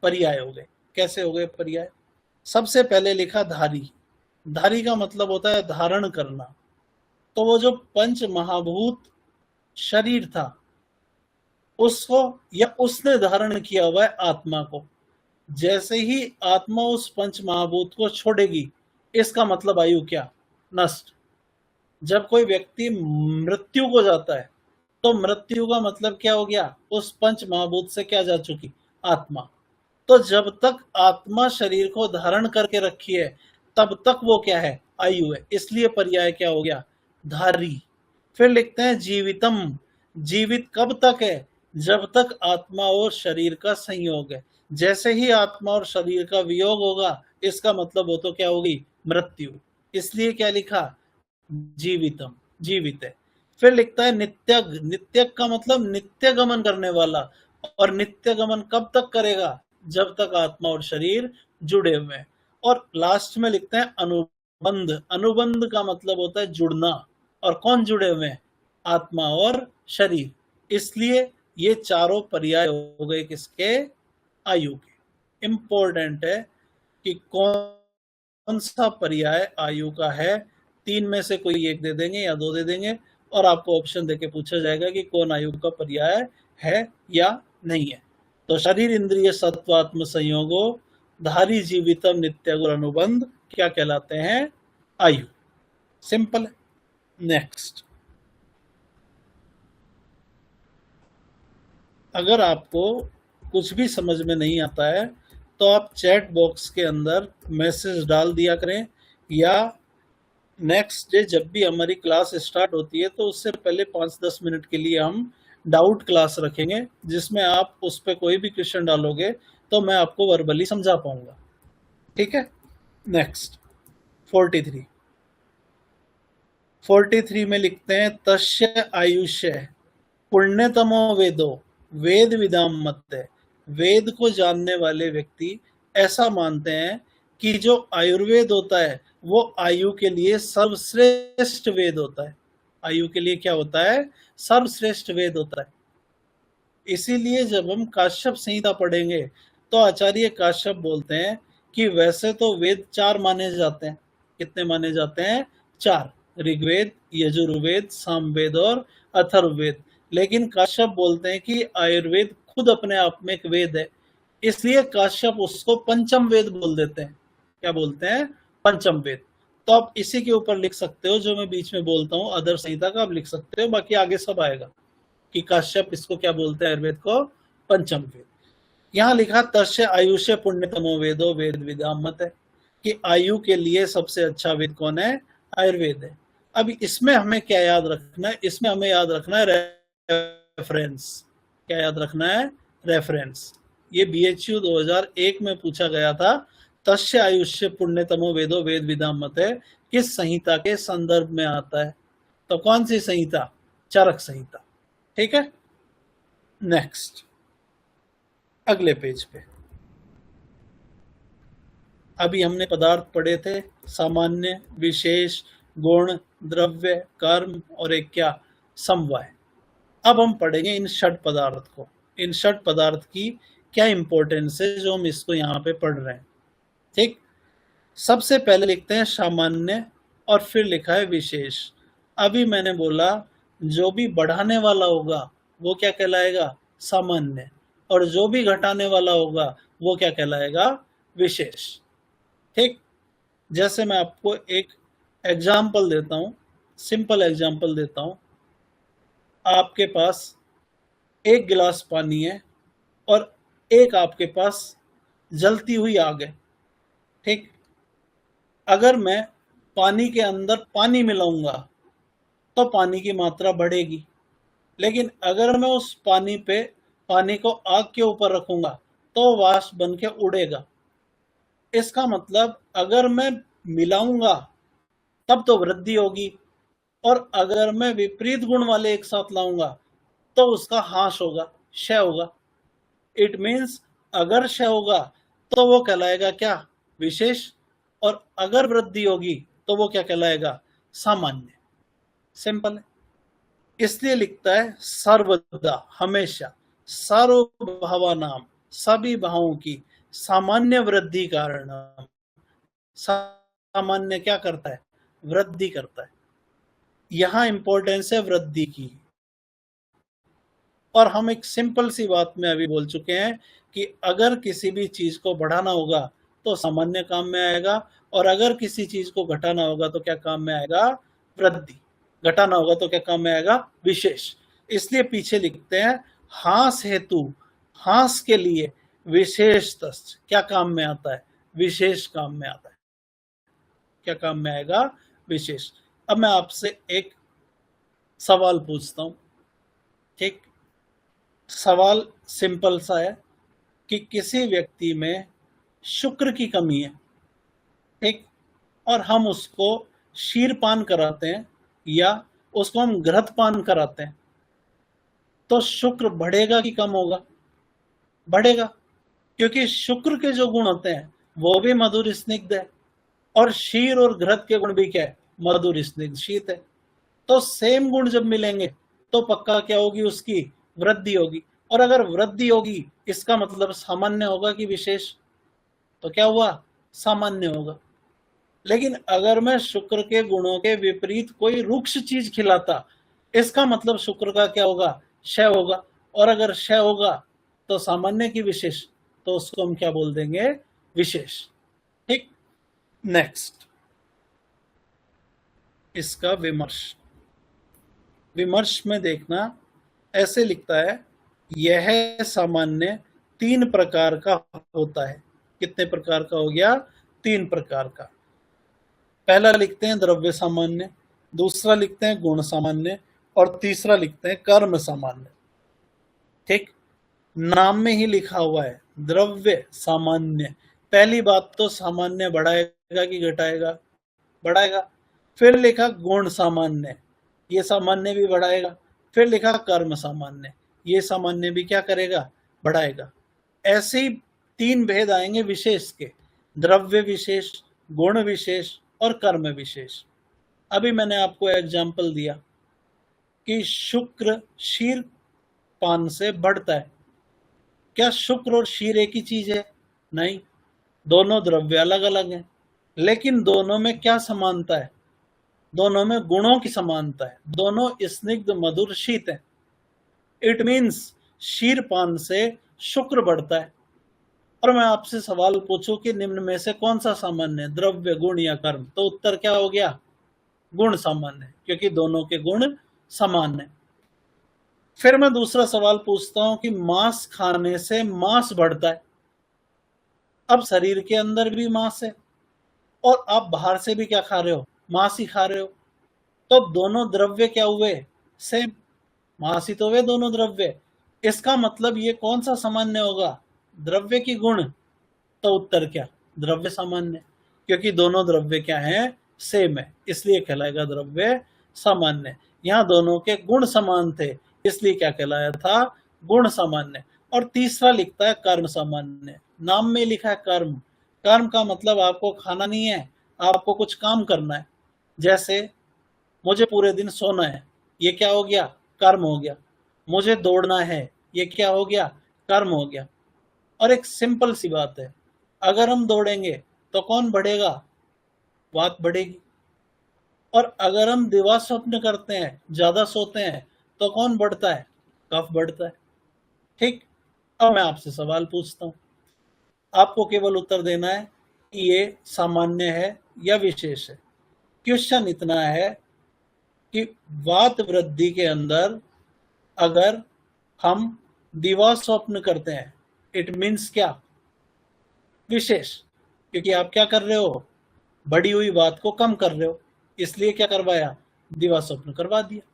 पर्याय हो गए। कैसे हो गए पर्याय? सबसे पहले लिखा धारी। धारी का मतलब होता है धारण करना। तो वो जो पंच महाभूत शरीर था उसको या उसने धारण किया हुआ है आत्मा को। जैसे ही आत्मा उस पंच महाभूत को छोड़ेगी, इसका मतलब आयु क्या? नष्ट। जब कोई व्यक्ति मृत्यु को जाता है तो मृत्यु का मतलब क्या हो गया? उस पंच महाभूत से क्या जा चुकी? आत्मा। तो जब तक आत्मा शरीर को धारण करके रखी है तब तक वो क्या है? आयु है। इसलिए पर्याय क्या हो गया? धारी। फिर लिखते हैं जीवितम। जीवित कब तक है? जब तक आत्मा और शरीर का संयोग है। जैसे ही आत्मा और शरीर का वियोग होगा, इसका मतलब वो तो क्या होगी? मृत्यु। इसलिए क्या लिखा? जीवितम, जीवित है। फिर लिखता है नित्यग। नित्यग का मतलब नित्य गमन करने वाला। और नित्य गमन कब तक करेगा? जब तक आत्मा और शरीर जुड़े हुए हैं। और लास्ट में लिखते हैं अनुबंध। अनुबंध का मतलब होता है जुड़ना। और कौन जुड़े हुए हैं? आत्मा और शरीर। इसलिए ये चारों पर्याय हो गए किसके? आयु के। इंपॉर्टेंट है कि कौन सा पर्याय आयु का है। तीन में से कोई एक दे देंगे या दो दे देंगे, और आपको ऑप्शन देके पूछा जाएगा कि कौन आयु का पर्याय है या नहीं है। तो शरीर इंद्रिय सत्वात्म संयोगो धारी जीवितम नित्य गुण अनुबंध क्या कहलाते हैं? आयु। सिंपल है। नेक्स्ट, अगर आपको कुछ भी समझ में नहीं आता है तो आप चैट बॉक्स के अंदर मैसेज डाल दिया करें, या नेक्स्ट डे जब भी हमारी क्लास स्टार्ट होती है तो उससे पहले 5-10 मिनट के लिए हम डाउट क्लास रखेंगे, जिसमें आप उस पर कोई भी क्वेश्चन डालोगे तो मैं आपको वर्बली समझा पाऊंगा। ठीक है। नेक्स्ट 43। 43 में लिखते हैं तस्य आयुष्य पुण्यतमो वेदो वेद विदाम मत है। वेद को जानने वाले व्यक्ति ऐसा मानते हैं कि जो आयुर्वेद होता है वो आयु के लिए सर्वश्रेष्ठ वेद होता है। आयु के लिए क्या होता है? सर्वश्रेष्ठ वेद होता है। इसीलिए जब हम काश्यप संहिता पढ़ेंगे तो आचार्य काश्यप बोलते हैं कि वैसे तो वेद चार माने जाते हैं। कितने माने जाते हैं? चार। ऋग्वेद, यजुर्वेद, सामवेद और अथर्ववेद। लेकिन काश्यप बोलते हैं कि आयुर्वेद खुद अपने आप में एक वेद है। इसलिए काश्यप उसको पंचम वेद बोल देते हैं। क्या बोलते हैं? पंचम वेद। तो आप इसी के ऊपर लिख सकते हो, जो मैं बीच में बोलता हूँ अदर संहिता का आप लिख सकते हो, बाकी आगे सब आएगा कि काश्यप इसको क्या बोलते हैं? आयुर्वेद को पंचम वेद। यहाँ लिखा तस्य आयुष्य पुण्यतमो वेदो वेद विदाम मत है कि आयु के लिए सबसे अच्छा वेद कौन है? आयुर्वेद है। अब इसमें हमें क्या याद रखना है? इसमें हमें याद रखना है रेफरेंस। क्या याद रखना है? रेफरेंस। ये BHU 2001 में पूछा गया था। तस्य आयुष्य पुण्यतमो वेदो वेद विदाम मत है किस संहिता के संदर्भ में आता है? तो कौन सी संहिता? चरक संहिता। ठीक है। नेक्स्ट, अगले पेज पे अभी हमने पदार्थ पढ़े थे, सामान्य, विशेष, गुण, द्रव्य, कर्म और एक क्या? समवाय। अब हम पढ़ेंगे इन षट पदार्थ को। इन षट पदार्थ की क्या इंपॉर्टेंस है जो हम इसको यहाँ पे पढ़ रहे हैं। ठीक। सबसे पहले लिखते हैं सामान्य और फिर लिखा है विशेष। अभी मैंने बोला जो भी बढ़ाने वाला होगा वो क्या कहलाएगा? सामान्य। और जो भी घटाने वाला होगा वो क्या कहलाएगा? विशेष। ठीक। जैसे मैं आपको एक एग्जाम्पल देता हूं, सिंपल एग्जाम्पल देता हूं। आपके पास एक गिलास पानी है और एक आपके पास जलती हुई आग है। ठीक। अगर मैं पानी के अंदर पानी मिलाऊंगा तो पानी की मात्रा बढ़ेगी, लेकिन अगर मैं उस पानी को आग के ऊपर रखूंगा तो वाष्प बन के उड़ेगा। इसका मतलब अगर मैं मिलाऊंगा तब तो वृद्धि होगी, और अगर मैं विपरीत गुण वाले एक साथ लाऊंगा तो उसका ह्रास होगा, क्षय होगा। इट मीन्स अगर क्षय होगा तो वो कहलाएगा क्या? विशेष। और अगर वृद्धि होगी तो वो क्या कहलाएगा? सामान्य। सिंपल है। इसलिए लिखता है सर्वदा, हमेशा, सर्वभावानाम, सभी भावों की सामान्य वृद्धि कारण। सामान्य क्या करता है? वृद्धि करता है। यहां इंपॉर्टेंस है वृद्धि की। और हम एक सिंपल सी बात में अभी बोल चुके हैं कि अगर किसी भी चीज को बढ़ाना होगा तो सामान्य काम में आएगा, और अगर किसी चीज को घटाना होगा तो क्या काम में आएगा? वृद्धि। घटाना होगा तो क्या काम में आएगा? विशेष। इसलिए पीछे लिखते हैं हास हेतु, हास के लिए विशेष तस् क्या काम में आता है? विशेष काम में आता है। क्या काम में आएगा? विशेष। अब मैं आपसे एक सवाल पूछता हूं, ठीक? सवाल सिंपल सा है कि किसी व्यक्ति में शुक्र की कमी है, ठीक, और हम उसको क्षीरपान कराते हैं या उसको हम घृतपान कराते हैं, तो शुक्र बढ़ेगा कि कम होगा? बढ़ेगा, क्योंकि शुक्र के जो गुण होते हैं वो भी मधुर स्निग्ध है, और क्षीर और घृत के गुण भी क्या है? मधुर स्निग्ध शीत है। तो सेम गुण जब मिलेंगे तो पक्का क्या होगी? उसकी वृद्धि होगी। और अगर वृद्धि होगी इसका मतलब सामान्य होगा कि विशेष? तो क्या हुआ? सामान्य होगा। लेकिन अगर मैं शुक्र के गुणों के विपरीत कोई रुक्ष चीज खिलाता, इसका मतलब शुक्र का क्या होगा? क्षय होगा। और अगर क्षय होगा तो सामान्य की विशेष, तो उसको हम क्या बोल देंगे? विशेष। ठीक। नेक्स्ट, इसका विमर्श। विमर्श में देखना, ऐसे लिखता है यह सामान्य 3 प्रकार का होता है। कितने प्रकार का हो गया? 3 प्रकार का। पहला लिखते हैं द्रव्य सामान्य, दूसरा लिखते हैं गुण सामान्य, और तीसरा लिखते हैं कर्म सामान्य। ठीक, नाम में ही लिखा हुआ है द्रव्य सामान्य। पहली बात तो सामान्य बढ़ाएगा कि घटाएगा? बढ़ाएगा। फिर लिखा गुण सामान्य, ये सामान्य भी बढ़ाएगा। फिर लिखा कर्म सामान्य, ये सामान्य भी क्या करेगा? बढ़ाएगा। ऐसे ही 3 भेद आएंगे विशेष के, द्रव्य विशेष, गुण विशेष और कर्म विशेष। अभी मैंने आपको एग्जाम्पल दिया कि शुक्र क्षीर पान से बढ़ता है। क्या शुक्र और क्षीर एक ही चीज है? नहीं, दोनों द्रव्य अलग अलग हैं, लेकिन दोनों में क्या समानता है? दोनों में गुणों की समानता है। दोनों स्निग्ध मधुर शीत है। इट मीन्स क्षीर पान से शुक्र बढ़ता है। और मैं आपसे सवाल पूछूं कि निम्न में से कौन सा सामान्य है, द्रव्य, गुण या कर्म? तो उत्तर क्या हो गया? गुण सामान्य, क्योंकि दोनों के गुण समान है। फिर मैं दूसरा सवाल पूछता हूं कि मांस खाने से मांस बढ़ता है। अब शरीर के अंदर भी मांस है और आप बाहर से भी क्या खा रहे हो? मांस ही खा रहे हो। तो दोनों द्रव्य क्या हुए? सेम, मांस ही तो हुए दोनों द्रव्य। इसका मतलब ये कौन सा सामान्य होगा? द्रव्य की गुण? तो उत्तर क्या? द्रव्य सामान्य, क्योंकि दोनों द्रव्य क्या है? सेम है, इसलिए कहलाएगा द्रव्य सामान्य। यहाँ दोनों के गुण समान थे, इसलिए क्या कहलाया था? गुण सामान्य। और तीसरा लिखता है कर्म सामान्य। नाम में लिखा है कर्म। कर्म का मतलब आपको खाना नहीं है, आपको कुछ काम करना है। जैसे मुझे पूरे दिन सोना है, ये क्या हो गया? कर्म हो गया। मुझे दौड़ना है, ये क्या हो गया? कर्म हो गया। और एक सिंपल सी बात है, अगर हम दौड़ेंगे तो कौन बढ़ेगा? वात बढ़ेगी। और अगर हम दिवा स्वप्न करते हैं, ज्यादा सोते हैं, तो कौन बढ़ता है? कफ बढ़ता है। ठीक। अब मैं आपसे सवाल पूछता हूं, आपको केवल उत्तर देना है कि ये सामान्य है या विशेष है। क्वेश्चन इतना है कि वात वृद्धि के अंदर अगर हम दिवा स्वप्न करते हैं, इट मीन्स क्या? विशेष, क्योंकि आप क्या कर रहे हो? बढ़ी हुई बात को कम कर रहे हो, इसलिए क्या करवाया? दिवा स्वप्न करवा दिया।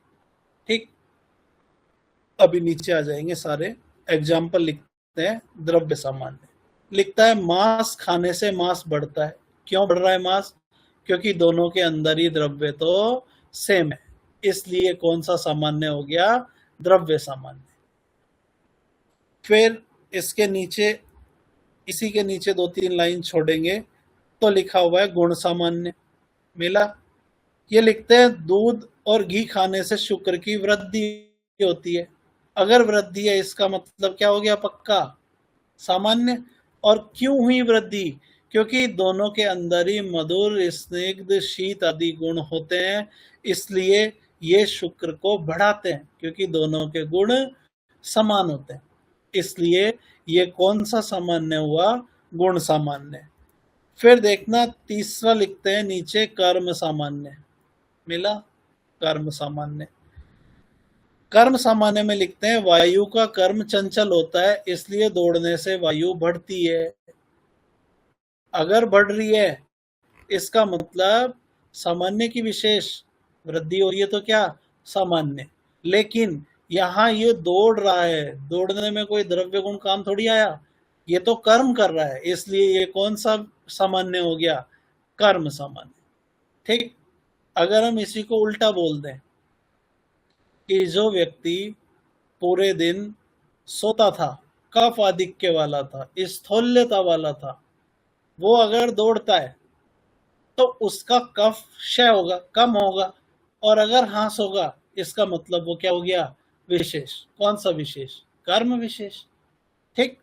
ठीक। अभी नीचे आ जाएंगे सारे एग्जाम्पल। लिखते हैं द्रव्य सामान्य। लिखता है मांस खाने से मांस बढ़ता है। क्यों बढ़ रहा है मांस? क्योंकि दोनों के अंदर ही द्रव्य तो सेम है, इसलिए कौन सा सामान्य हो गया? द्रव्य सामान्य। फिर इसके नीचे, इसी के नीचे 2-3 लाइन छोड़ेंगे तो लिखा हुआ है गुण सामान्य। मिला? ये लिखते हैं दूध और घी खाने से शुक्र की वृद्धि होती है। अगर वृद्धि है इसका मतलब क्या हो गया? पक्का सामान्य। और क्यों हुई वृद्धि? क्योंकि दोनों के अंदर ही मधुर, स्निग्ध, शीत आदि गुण होते हैं, इसलिए ये शुक्र को बढ़ाते हैं, क्योंकि दोनों के गुण समान होते हैं, इसलिए ये कौन सा सामान्य हुआ? गुण सामान्य। फिर देखना तीसरा लिखते हैं नीचे, कर्म सामान्य। मिला? कर्म सामान्य। कर्म सामान्य में लिखते हैं वायु का कर्म चंचल होता है, इसलिए दौड़ने से वायु बढ़ती है। अगर बढ़ रही है इसका मतलब सामान्य की विशेष वृद्धि हो रही है, तो क्या? सामान्य। लेकिन यहां ये दौड़ रहा है, दौड़ने में कोई द्रव्य गुण काम थोड़ी आया, ये तो कर्म कर रहा है, इसलिए ये कौन सा सामान्य हो गया? कर्म सामान्य। ठीक। अगर हम इसी को उल्टा बोल दें कि जो व्यक्ति पूरे दिन सोता था, कफ आधिक्य वाला था, स्थूल्यता वाला था, वो अगर दौड़ता है तो उसका कफ क्षय होगा, कम होगा, और अगर ह्रास होगा, इसका मतलब वो क्या हो गया? विशेष। कौन सा विशेष? कर्म विशेष। ठीक।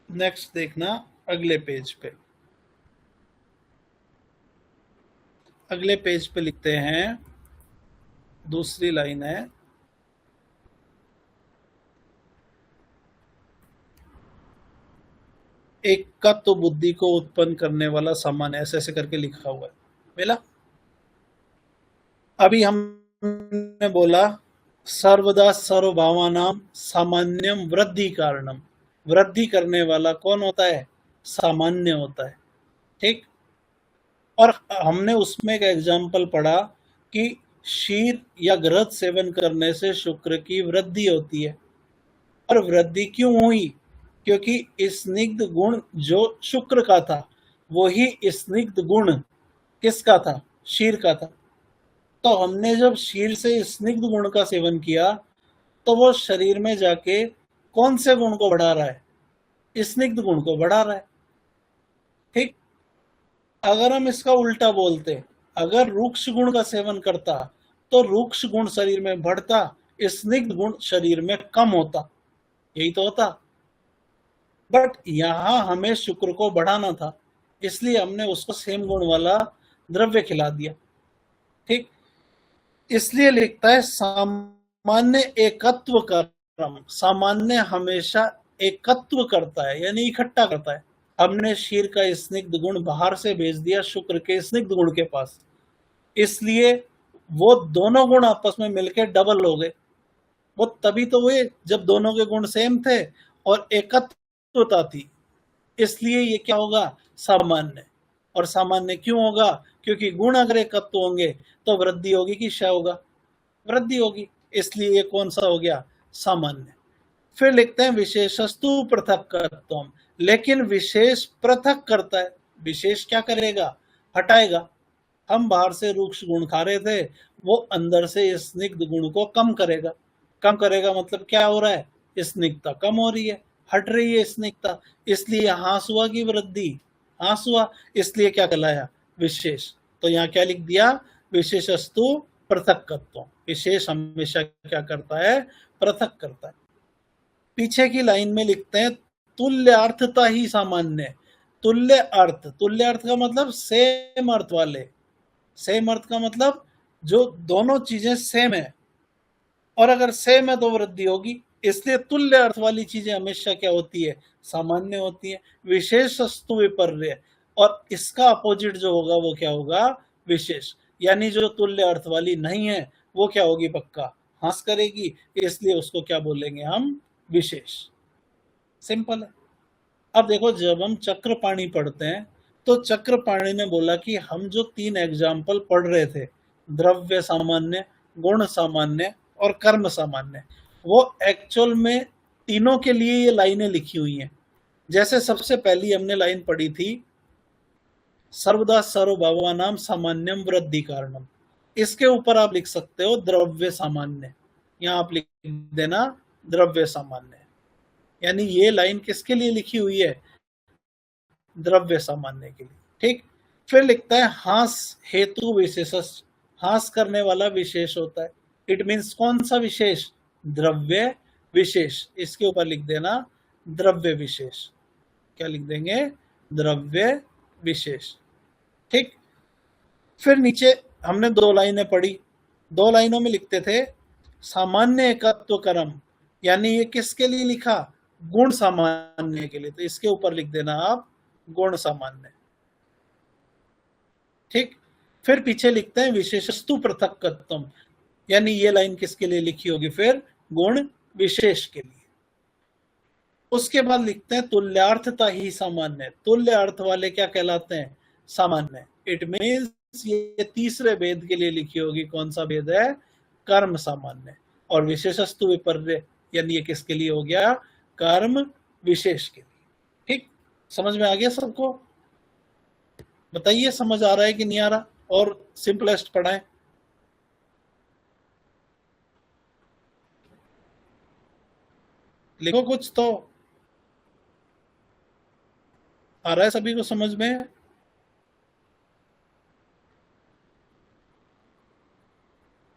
नेक्स्ट देखना अगले पेज पे। अगले पेज पे लिखते हैं, दूसरी लाइन है, एकत्व बुद्धि को उत्पन्न करने वाला सामान्य, ऐसे ऐसे करके लिखा हुआ है। मिला? अभी हमने बोला सर्वदा सर्वभावानाम सामान्यम वृद्धि कारणम। वृद्धि करने वाला कौन होता है? सामान्य होता है। ठीक। और हमने उसमें एक एग्जाम्पल पढ़ा कि क्षीर या घृत सेवन करने से शुक्र की वृद्धि होती है। और वृद्धि क्यों हुई? क्योंकि स्निग्ध गुण जो शुक्र का था, वही स्निग्ध गुण किसका था? क्षीर का था। तो हमने जब क्षीर से स्निग्ध गुण का सेवन किया, तो वो शरीर में जाके कौन से गुण को बढ़ा रहा है? स्निग्ध गुण को बढ़ा रहा है। ठीक। अगर हम इसका उल्टा बोलते, अगर रूक्ष गुण का सेवन करता तो रूक्ष गुण शरीर में बढ़ता, स्निग्ध गुण शरीर में कम होता, यही तो होता। बट यहां हमें शुक्र को बढ़ाना था, इसलिए हमने उसको सेम गुण वाला द्रव्य खिला दिया। ठीक। इसलिए लिखता है सामान्य एकत्व कर्म। सामान्य हमेशा एकत्व करता है, यानी इकट्ठा करता है। हमने क्षीर का स्निग्ध गुण बाहर से भेज दिया शुक्र के स्निग्ध गुण के पास, इसलिए वो दोनों गुण आपस में मिलकर डबल हो गए। वो तभी तो हुए जब दोनों के गुण सेम थे और एकत्वता थी, इसलिए ये क्या होगा? सामान्य। और सामान्य क्यों होगा? क्योंकि गुण अगर एकत्व होंगे तो वृद्धि होगी कि क्षय होगा? वृद्धि होगी, इसलिए ये कौन सा हो गया? सामान्य। फिर लिखते हैं विशेषस्तु पृथक्कत्वम्। लेकिन विशेष पृथक करता है। विशेष क्या करेगा? हटाएगा। हम बाहर से रूक्ष गुण खा रहे थे, वो अंदर से स्निग्ध गुण को कम करेगा। कम करेगा मतलब क्या हो रहा है? स्निग्धता कम हो रही है, हट रही है स्निग्धता, इसलिए ह्रास हुआ की वृद्धि? ह्रास हुआ, इसलिए क्या कहलाया? विशेष। तो यहाँ क्या लिख दिया? विशेषस्तु पृथक्कत्व। विशेष हमेशा क्या करता है? पृथक करता है। पीछे की लाइन में लिखते हैं तुल्यार्थता ही सामान्य। तुल्य अर्थ, तुल्य अर्थ का मतलब सेम अर्थ वाले। सेम अर्थ का मतलब जो दोनों चीजें सेम है, और अगर सेम है तो वृद्धि होगी, इसलिए तुल्य अर्थ वाली चीजें हमेशा क्या होती है? सामान्य होती है। विशेषस्तु विपर्य, और इसका अपोजिट जो होगा वो क्या होगा? विशेष। यानी जो तुल्य अर्थ वाली नहीं है वो क्या होगी? पक्का ह्रास करेगी, इसलिए उसको क्या बोलेंगे हम? विशेष। सिंपल है। अब देखो, जब हम चक्रपाणी पढ़ते हैं तो चक्रपाणी ने बोला कि हम जो 3 एग्जाम्पल पढ़ रहे थे, द्रव्य सामान्य, गुण सामान्य और कर्म सामान्य, वो एक्चुअल में तीनों के लिए ये लाइनें लिखी हुई हैं। जैसे सबसे पहली हमने लाइन पढ़ी थी, सर्वदा सर्वभावानाम सामान्यम वृद्धि कारणम। इसके ऊपर आप लिख सकते हो द्रव्य सामान्य। यहां आप लिख देना द्रव्य सामान्य, यानी ये लाइन किसके लिए लिखी हुई है? द्रव्य सामान्य के लिए। ठीक। फिर लिखता है हास हेतु विशेष। हास करने वाला विशेष होता है। इट मीन्स कौन सा विशेष? द्रव्य विशेष। इसके ऊपर लिख देना द्रव्य विशेष। क्या लिख देंगे? द्रव्य विशेष। ठीक। फिर नीचे हमने 2 लाइनें पढ़ी, 2 लाइनों में लिखते थे सामान्य एकत्व कर्म, यानी ये किसके लिए लिखा, गुण सामान्य के लिए, तो इसके ऊपर लिख देना आप गुण सामान्य। ठीक, फिर पीछे लिखते हैं विशेषस्तु पृथक्कत्वम, यानी ये लाइन किसके लिए लिखी होगी, फिर गुण विशेष के लिए। उसके बाद लिखते हैं तुल्यार्थता ही सामान्य, तुल्य अर्थ वाले क्या कहलाते हैं, सामान्य। इट मीन्स ये तीसरे भेद के लिए लिखी होगी, कौन सा भेद है, कर्म सामान्य। और विशेषस्तु विपर्य, यानी ये किसके लिए हो गया, कर्म विशेष के लिए। ठीक, समझ में आ गया सबको, बताइए समझ आ रहा है कि नहीं आ रहा, और सिंपलेस्ट पढ़ाएं। लिखो कुछ तो, आ रहा है सभी को समझ में,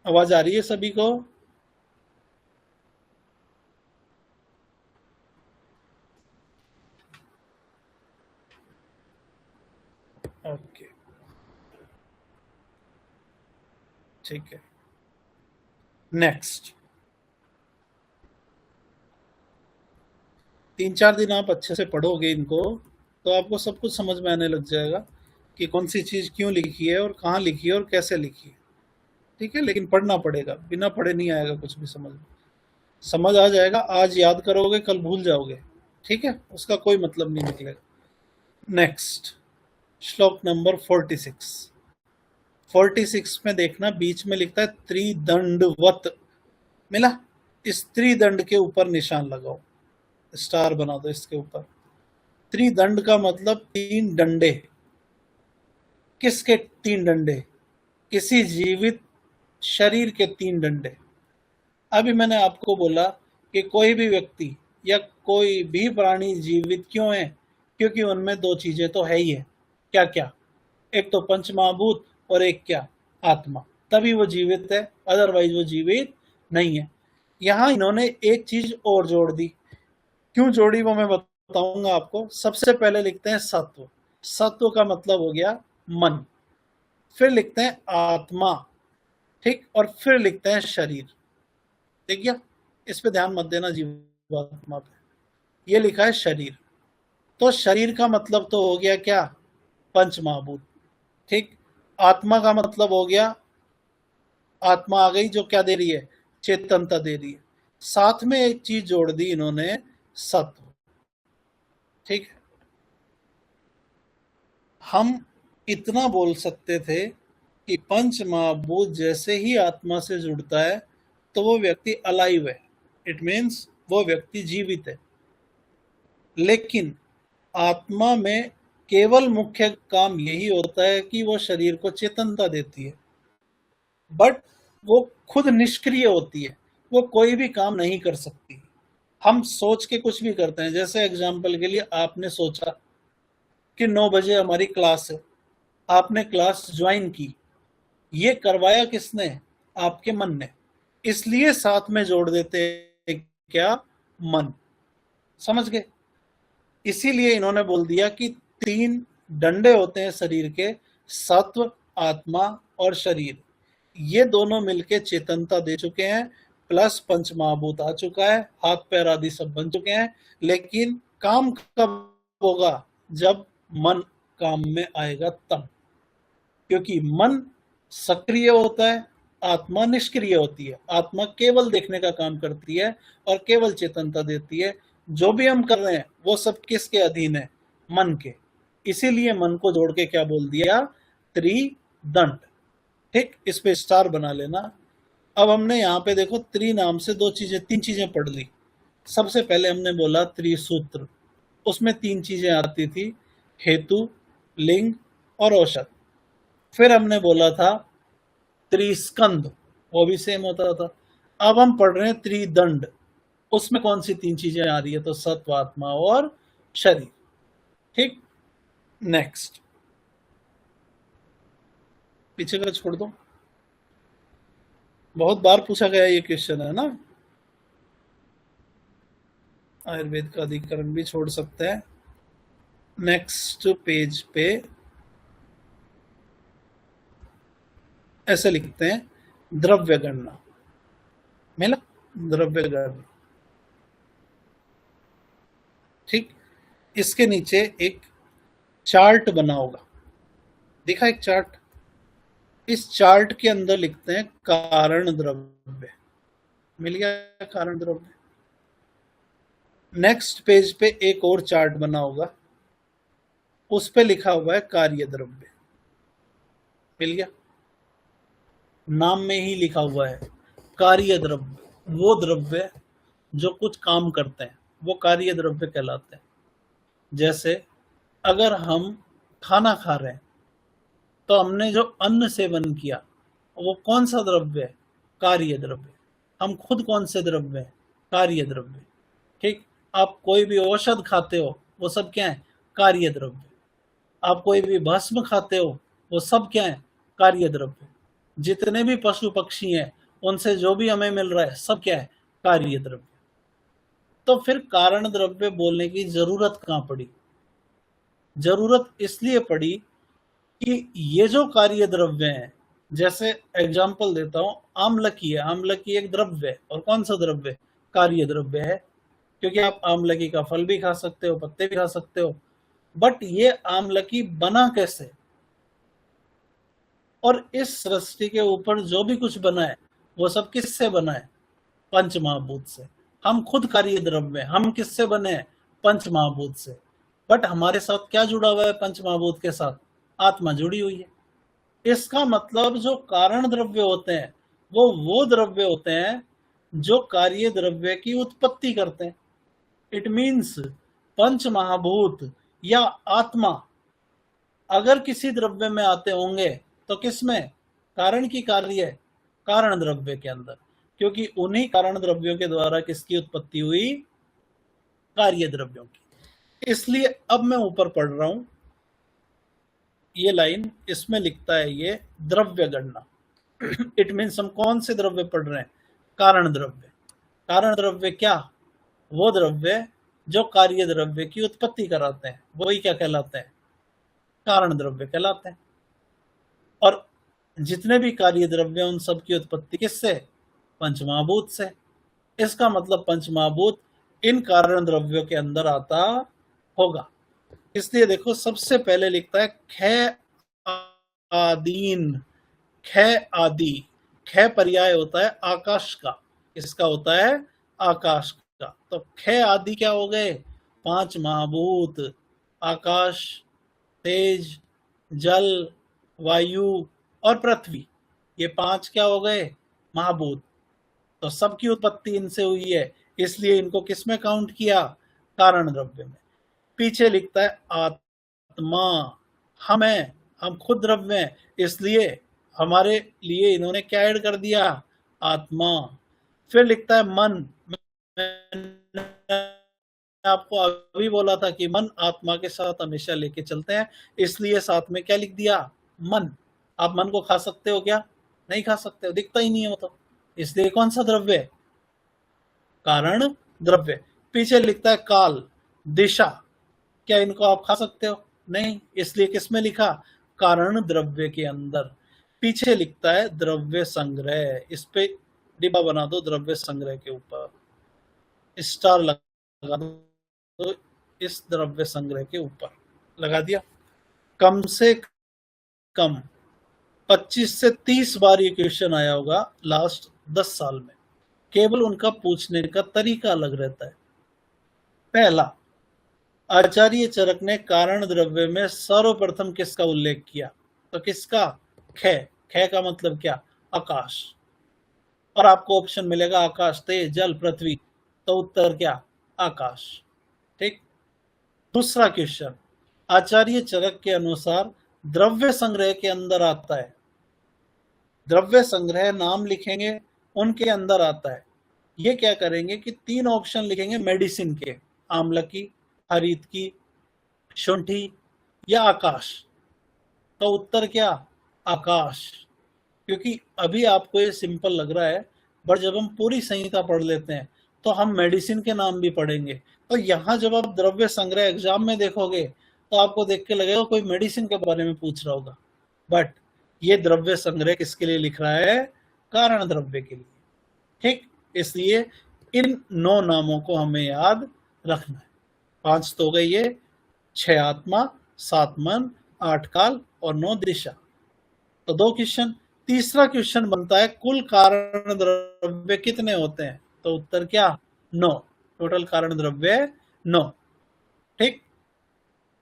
आवाज आ रही है सभी को, ओके ठीक है। नेक्स्ट 3-4 दिन आप अच्छे से पढ़ोगे इनको, तो आपको सब कुछ समझ में आने लग जाएगा कि कौन सी चीज़ क्यों लिखी है और कहाँ लिखी है और कैसे लिखी है। ठीक है, लेकिन पढ़ना पड़ेगा, बिना पढ़े नहीं आएगा कुछ भी समझ में। समझ आ जाएगा, आज याद करोगे कल भूल जाओगे, ठीक है, उसका कोई मतलब नहीं निकलेगा। नेक्स्ट श्लोक नंबर 46। 46 में देखना बीच में लिखता है त्रिदंडवत, मिला, इस त्रिदंड के ऊपर निशान लगाओ, स्टार बना दो इसके ऊपर। त्रिदंड का मतलब 3 डंडे, किसके 3 डंडे, किसी जीवित शरीर के 3 डंडे। अभी मैंने आपको बोला कि कोई भी व्यक्ति या कोई भी प्राणी जीवित क्यों है, क्योंकि उनमें 2 चीजें तो है ही है, क्या क्या, एक तो पंच महाभूत और एक क्या, आत्मा, तभी वो जीवित है, अदरवाइज वो जीवित नहीं है। यहां इन्होंने एक चीज और जोड़ दी, क्यों जोड़ी वो मैं बताऊंगा आपको। सबसे पहले लिखते हैं सत्व, सत्व का मतलब हो गया मन, फिर लिखते हैं आत्मा, ठीक, और फिर लिखते हैं शरीर। ठीक गया, इस पे ध्यान मत देना जीवात्मा पे, ये लिखा है शरीर। तो शरीर का मतलब तो हो गया क्या, पंच महाभूत, ठीक। आत्मा का मतलब हो गया, आत्मा आ गई जो क्या दे रही है, चेतनता दे रही है। साथ में एक चीज जोड़ दी इन्होंने, सत्व, ठीक है। हम इतना बोल सकते थे कि पंच महाभूत जैसे ही आत्मा से जुड़ता है तो वो व्यक्ति अलाइव है, इट मीन्स वो व्यक्ति जीवित है। लेकिन आत्मा में केवल मुख्य काम यही होता है कि वो शरीर को चेतनता देती है, बट वो खुद निष्क्रिय होती है, वो कोई भी काम नहीं कर सकती। हम सोच के कुछ भी करते हैं, जैसे एग्जाम्पल के लिए आपने सोचा कि 9 बजे हमारी क्लास है, आपने क्लास ज्वाइन की, ये करवाया किसने, आपके मन ने, इसलिए साथ में जोड़ देते हैं क्या, मन, समझ गए। इसीलिए इन्होंने बोल दिया कि 3 डंडे होते हैं शरीर के, सत्व, आत्मा और शरीर, ये दोनों मिलके चेतनता दे चुके हैं, प्लस पंच महाभूत आ चुका है, हाथ पैर आदि सब बन चुके हैं। लेकिन काम कब होगा, जब मन काम में आएगा तब, क्योंकि मन सक्रिय होता है, आत्मा निष्क्रिय होती है। आत्मा केवल देखने का काम करती है और केवल चेतनता देती है। जो भी हम कर रहे हैं वो सब किसके अधीन है, मन के। इसीलिए मन को जोड़ के क्या बोल दिया, त्रिदंड, ठीक। इस पे स्टार बना लेना। अब हमने यहाँ पे देखो त्रि नाम से 3 चीजें पढ़ ली। सबसे पहले हमने बोला त्रिसूत्र, उसमें 3 चीजें आती थी, हेतु, लिंग और औषध। फिर हमने बोला था त्रिस्कंद, वो भी सेम होता था। अब हम पढ़ रहे हैं त्रिदंड, उसमें कौन सी 3 चीजें आ रही है, तो सत्व, आत्मा और शरीर, ठीक। नेक्स्ट, पीछे का छोड़ दो, बहुत बार पूछा गया ये क्वेश्चन है ना। आयुर्वेद का अधिकरण भी छोड़ सकते हैं। नेक्स्ट पेज पे ऐसे लिखते हैं, द्रव्य गणना, मिला द्रव्य गणना। ठीक, इसके नीचे एक चार्ट बना होगा, दिखा एक चार्ट। इस चार्ट के अंदर लिखते हैं कारण द्रव्य, मिल गया कारण द्रव्य। नेक्स्ट पेज पे एक और चार्ट बना होगा, उस पे लिखा हुआ है कार्य द्रव्य, मिल गया। नाम में ही लिखा हुआ है कार्य द्रव्य, वो द्रव्य जो कुछ काम करते हैं वो कार्य द्रव्य कहलाते हैं। जैसे अगर हम खाना खा रहे हैं तो हमने जो अन्न सेवन किया वो कौन सा द्रव्य है? कार्य द्रव्य। हम खुद कौन से द्रव्य है? कार्य द्रव्य। ठीक, आप कोई भी औषध खाते हो वो सब क्या है? कार्य द्रव्य। आप कोई भी भस्म खाते हो वो सब क्या है? कार्य द्रव्य। जितने भी पशु पक्षी हैं उनसे जो भी हमें मिल रहा है सब क्या है? कार्य द्रव्य। तो फिर कारण द्रव्य बोलने की जरूरत कहां पड़ी? जरूरत इसलिए पड़ी कि ये जो कार्य द्रव्य है, जैसे एग्जाम्पल देता हूं, आम्लकी है, आम्लकी एक द्रव्य है। और कौन सा द्रव्य? कार्य द्रव्य है, क्योंकि आप आम्लकी का फल भी खा सकते हो, पत्ते भी खा सकते हो। बट ये आम्लकी बना कैसे? और इस सृष्टि के ऊपर जो भी कुछ बना है वो सब किससे बना है? पंच महाभूत से। हम खुद कार्य द्रव्य हैं, हम किससे बने हैं? पंच महाभूत से। बट हमारे साथ क्या जुड़ा हुआ है पंच महाभूत के साथ? आत्मा जुड़ी हुई है। इसका मतलब जो कारण द्रव्य होते हैं वो द्रव्य होते हैं जो कार्य द्रव्य की उत्पत्ति करते हैं। इट मीन्स पंच महाभूत या आत्मा अगर किसी द्रव्य में आते होंगे तो किसमें? कारण की कार्य, कारण द्रव्य के अंदर, क्योंकि उन्हीं कारण द्रव्यों के द्वारा किसकी उत्पत्ति हुई? कार्य द्रव्यों की। इसलिए अब मैं ऊपर पढ़ रहा हूं ये लाइन, इसमें लिखता है ये द्रव्य गणना। इट मीन्स हम कौन से द्रव्य पढ़ रहे हैं? कारण द्रव्य। कारण द्रव्य क्या? वो द्रव्य जो कार्य द्रव्य की उत्पत्ति कराते हैं वही क्या कहलाते हैं? कारण द्रव्य कहलाते हैं। और जितने भी कार्य द्रव्य उन सब की उत्पत्ति किससे? पंचमहाभूत से। इसका मतलब पंचमहाभूत इन कारण द्रव्यों के अंदर आता होगा। इसलिए देखो सबसे पहले लिखता है ख आदीन, ख आदि। ख पर्याय होता है आकाश का, इसका होता है आकाश का। तो ख आदि क्या हो गए? पांच महाभूत, आकाश, तेज, जल, वायु और पृथ्वी। ये पांच क्या हो गए? महाभूत। तो सबकी उत्पत्ति इनसे हुई है, इसलिए इनको किस में काउंट किया? कारण द्रव्य में। पीछे लिखता है आत्मा, हम खुद द्रव्य हैं, इसलिए हमारे लिए इन्होंने क्या ऐड कर दिया? आत्मा। फिर लिखता है मन। मैंने आपको अभी बोला था कि मन आत्मा के साथ हमेशा लेके चलते हैं, इसलिए साथ में क्या लिख दिया? मन। आप मन को खा सकते हो क्या? नहीं खा सकते हो, दिखता ही नहीं हो तो। इसलिए कौन सा द्रव्य है? कारण द्रव्य। पीछे लिखता है काल, दिशा। क्या इनको आप खा सकते हो? नहीं, इसलिए किसमें लिखा? कारण द्रव्य के अंदर। पीछे लिखता है द्रव्य संग्रह, इस पे डिब्बा बना दो द्रव्य संग्रह के ऊपर, स्टार लगा दो इस द्रव्य संग्रह के ऊपर। लगा दिया? कम से कम 25 से 30 बार ये क्वेश्चन आया होगा लास्ट 10 साल में। केवल उनका पूछने का तरीका अलग रहता है। पहला, आचार्य चरक ने कारण द्रव्य में सर्वप्रथम किसका उल्लेख किया? तो किसका? ख। ख का मतलब क्या? आकाश। और आपको ऑप्शन मिलेगा आकाश, तेज, जल, पृथ्वी। तो उत्तर क्या? आकाश। ठीक। दूसरा क्वेश्चन, आचार्य चरक के अनुसार द्रव्य संग्रह के अंदर आता है। द्रव्य संग्रह नाम लिखेंगे, उनके अंदर आता है। ये क्या करेंगे कि 3 ऑप्शन लिखेंगे मेडिसिन के, आम्लकी, हरित की, शुंठी या आकाश। तो उत्तर क्या? आकाश। क्योंकि अभी आपको ये सिंपल लग रहा है, बट जब हम पूरी संहिता पढ़ लेते हैं तो हम मेडिसिन के नाम भी पढ़ेंगे। तो यहाँ जब आप द्रव्य संग्रह एग्जाम में देखोगे तो आपको देख के लगेगा कोई मेडिसिन के बारे में पूछ रहा होगा, बट ये द्रव्य संग्रह किसके लिए लिख रहा है? कारण द्रव्य के लिए। ठीक, इसलिए इन 9 नामों को हमें याद रखना है। 5 तो गई ये, 6 आत्मा, 7 मन, 8 काल और 9 दिशा। तो 2 क्वेश्चन। तीसरा क्वेश्चन बनता है कुल कारण द्रव्य कितने होते हैं? तो उत्तर क्या? 9। टोटल कारण द्रव्य 9। ठीक,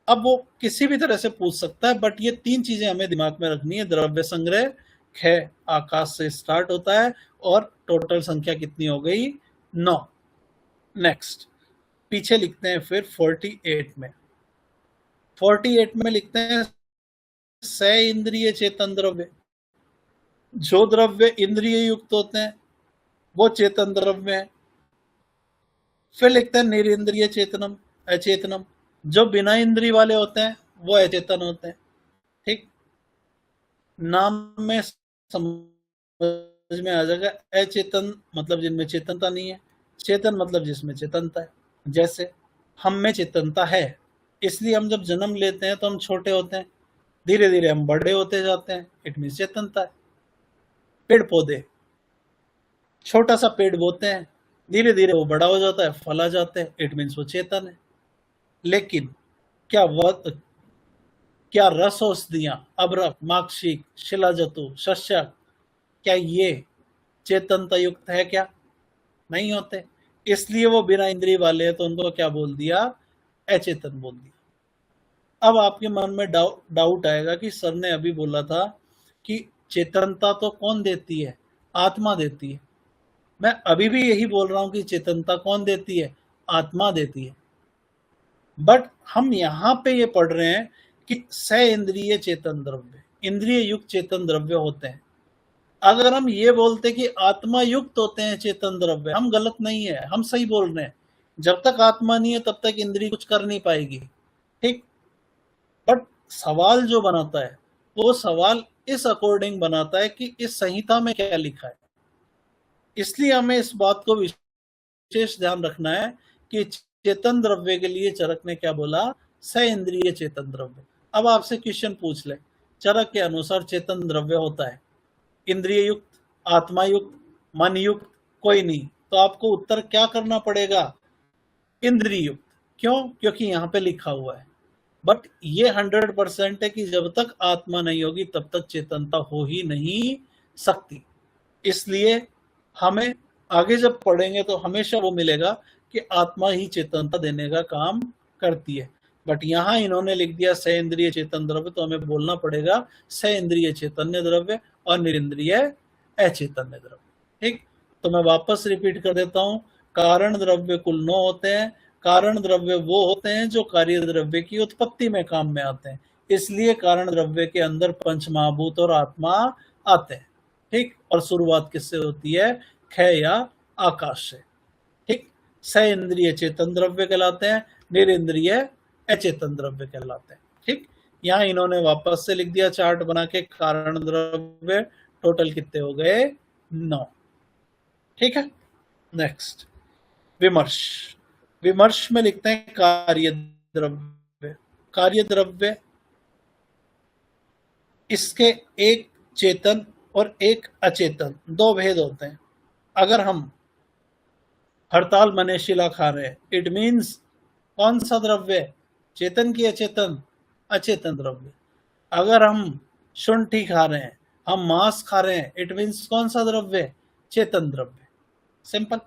अब वो किसी भी तरह से पूछ सकता है, बट ये 3 चीजें हमें दिमाग में रखनी है। द्रव्य संग्रह, क्षय आकाश से स्टार्ट होता है, और टोटल संख्या कितनी हो गई? 9। नेक्स्ट, पीछे लिखते हैं फिर 48 में। 48 में लिखते हैं स इंद्रिय चेतन द्रव्य। जो द्रव्य इंद्रिय युक्त होते हैं वो चेतन द्रव्य है। फिर लिखते हैं निरिंद्रिय चेतनम अचेतनम। जो बिना इंद्रिय वाले होते हैं वो अचेतन होते हैं। ठीक, नाम में समझ में आ जाएगा। अचेतन मतलब जिनमें चेतनता नहीं है, चेतन मतलब जिसमें चेतनता है। जैसे हम में चेतनता है, इसलिए हम जब जन्म लेते हैं तो हम छोटे होते हैं, धीरे धीरे हम बड़े होते जाते हैं, इट मीन्स चेतनता है। पेड़ पौधे, छोटा सा पेड़ बोते हैं, धीरे धीरे वो बड़ा हो जाता है, फल आ जाते हैं, इट मीन्स वो चेतन है। लेकिन क्या क्या रस औषधियां, अबरक, माक्षिक, शिलाजतु, शस्यक, क्या ये चेतनता युक्त है? क्या नहीं होते। इसलिए वो बिना इंद्रिय वाले हैं, तो उनको क्या बोल दिया? अचेतन बोल दिया। अब आपके मन में डाउट आएगा कि सर ने अभी बोला था कि चेतनता तो कौन देती है? आत्मा देती है। मैं अभी भी यही बोल रहा हूं कि चेतनता कौन देती है? आत्मा देती है। बट हम यहां पे ये पढ़ रहे हैं कि स इंद्रिय चेतन द्रव्य, इंद्रिय युक्त चेतन द्रव्य होते हैं। अगर हम ये बोलते कि आत्मा युक्त होते हैं चेतन द्रव्य, हम गलत नहीं है, हम सही बोल रहे हैं। जब तक आत्मा नहीं है तब तक इंद्रिय कुछ कर नहीं पाएगी। ठीक, बट सवाल जो बनाता है वो सवाल इस अकॉर्डिंग बनाता है कि इस संहिता में क्या लिखा है। इसलिए हमें इस बात को विशेष ध्यान रखना है कि चेतन द्रव्य के लिए चरक ने क्या बोला? स इंद्रिय चेतन द्रव्य। अब आपसे क्वेश्चन पूछ ले, चरक के अनुसार चेतन द्रव्य होता है इंद्रिय युक्त, आत्मा युक्त, मन युक्त, कोई नहीं। तो आपको उत्तर क्या करना पड़ेगा? इंद्रिय युक्त। क्यों? क्योंकि यहां पे लिखा हुआ है। बट ये 100% है कि जब तक आत्मा नहीं होगी तब तक चेतनता हो ही नहीं सकती। इसलिए हमें आगे जब पढ़ेंगे तो हमेशा वो मिलेगा कि आत्मा ही चेतनता देने का काम करती है। बट यहां इन्होंने लिख दिया स इंद्रिय चेतन द्रव्य, तो हमें बोलना पड़ेगा स इंद्रिय चैतन्य द्रव्य और निरिंद्रिय अचेतन्य द्रव्य। ठीक, तो मैं वापस रिपीट कर देता हूं। कारण द्रव्य कुल 9 होते हैं। कारण द्रव्य वो होते हैं जो कार्य द्रव्य की उत्पत्ति में काम में आते हैं। इसलिए कारण द्रव्य के अंदर पंच महाभूत और आत्मा आते हैं। ठीक, और शुरुआत किससे होती है? क्षय या आकाश से। ठीक, स इंद्रिय चेतन द्रव्य कहलाते हैं, निरिंद्रिय अचेतन द्रव्य कहलाते हैं। ठीक, यहां इन्होंने वापस से लिख दिया चार्ट बना के, कारण द्रव्य टोटल कितने हो गए? 9। ठीक है, नेक्स्ट विमर्श। विमर्श में लिखते हैं कार्य द्रव्य। कार्य द्रव्य, इसके एक चेतन और एक अचेतन, 2 भेद होते हैं। अगर हम हड़ताल मने शिला खा रहे हैं, इट मीन्स कौन सा द्रव्य? चेतन की अचेतन? अचेतन द्रव्य। अगर हम शुंठी खा रहे हैं, हम मांस खा रहे हैं, इट मीन्स कौन सा द्रव्य? चेतन द्रव्य। सिंपल।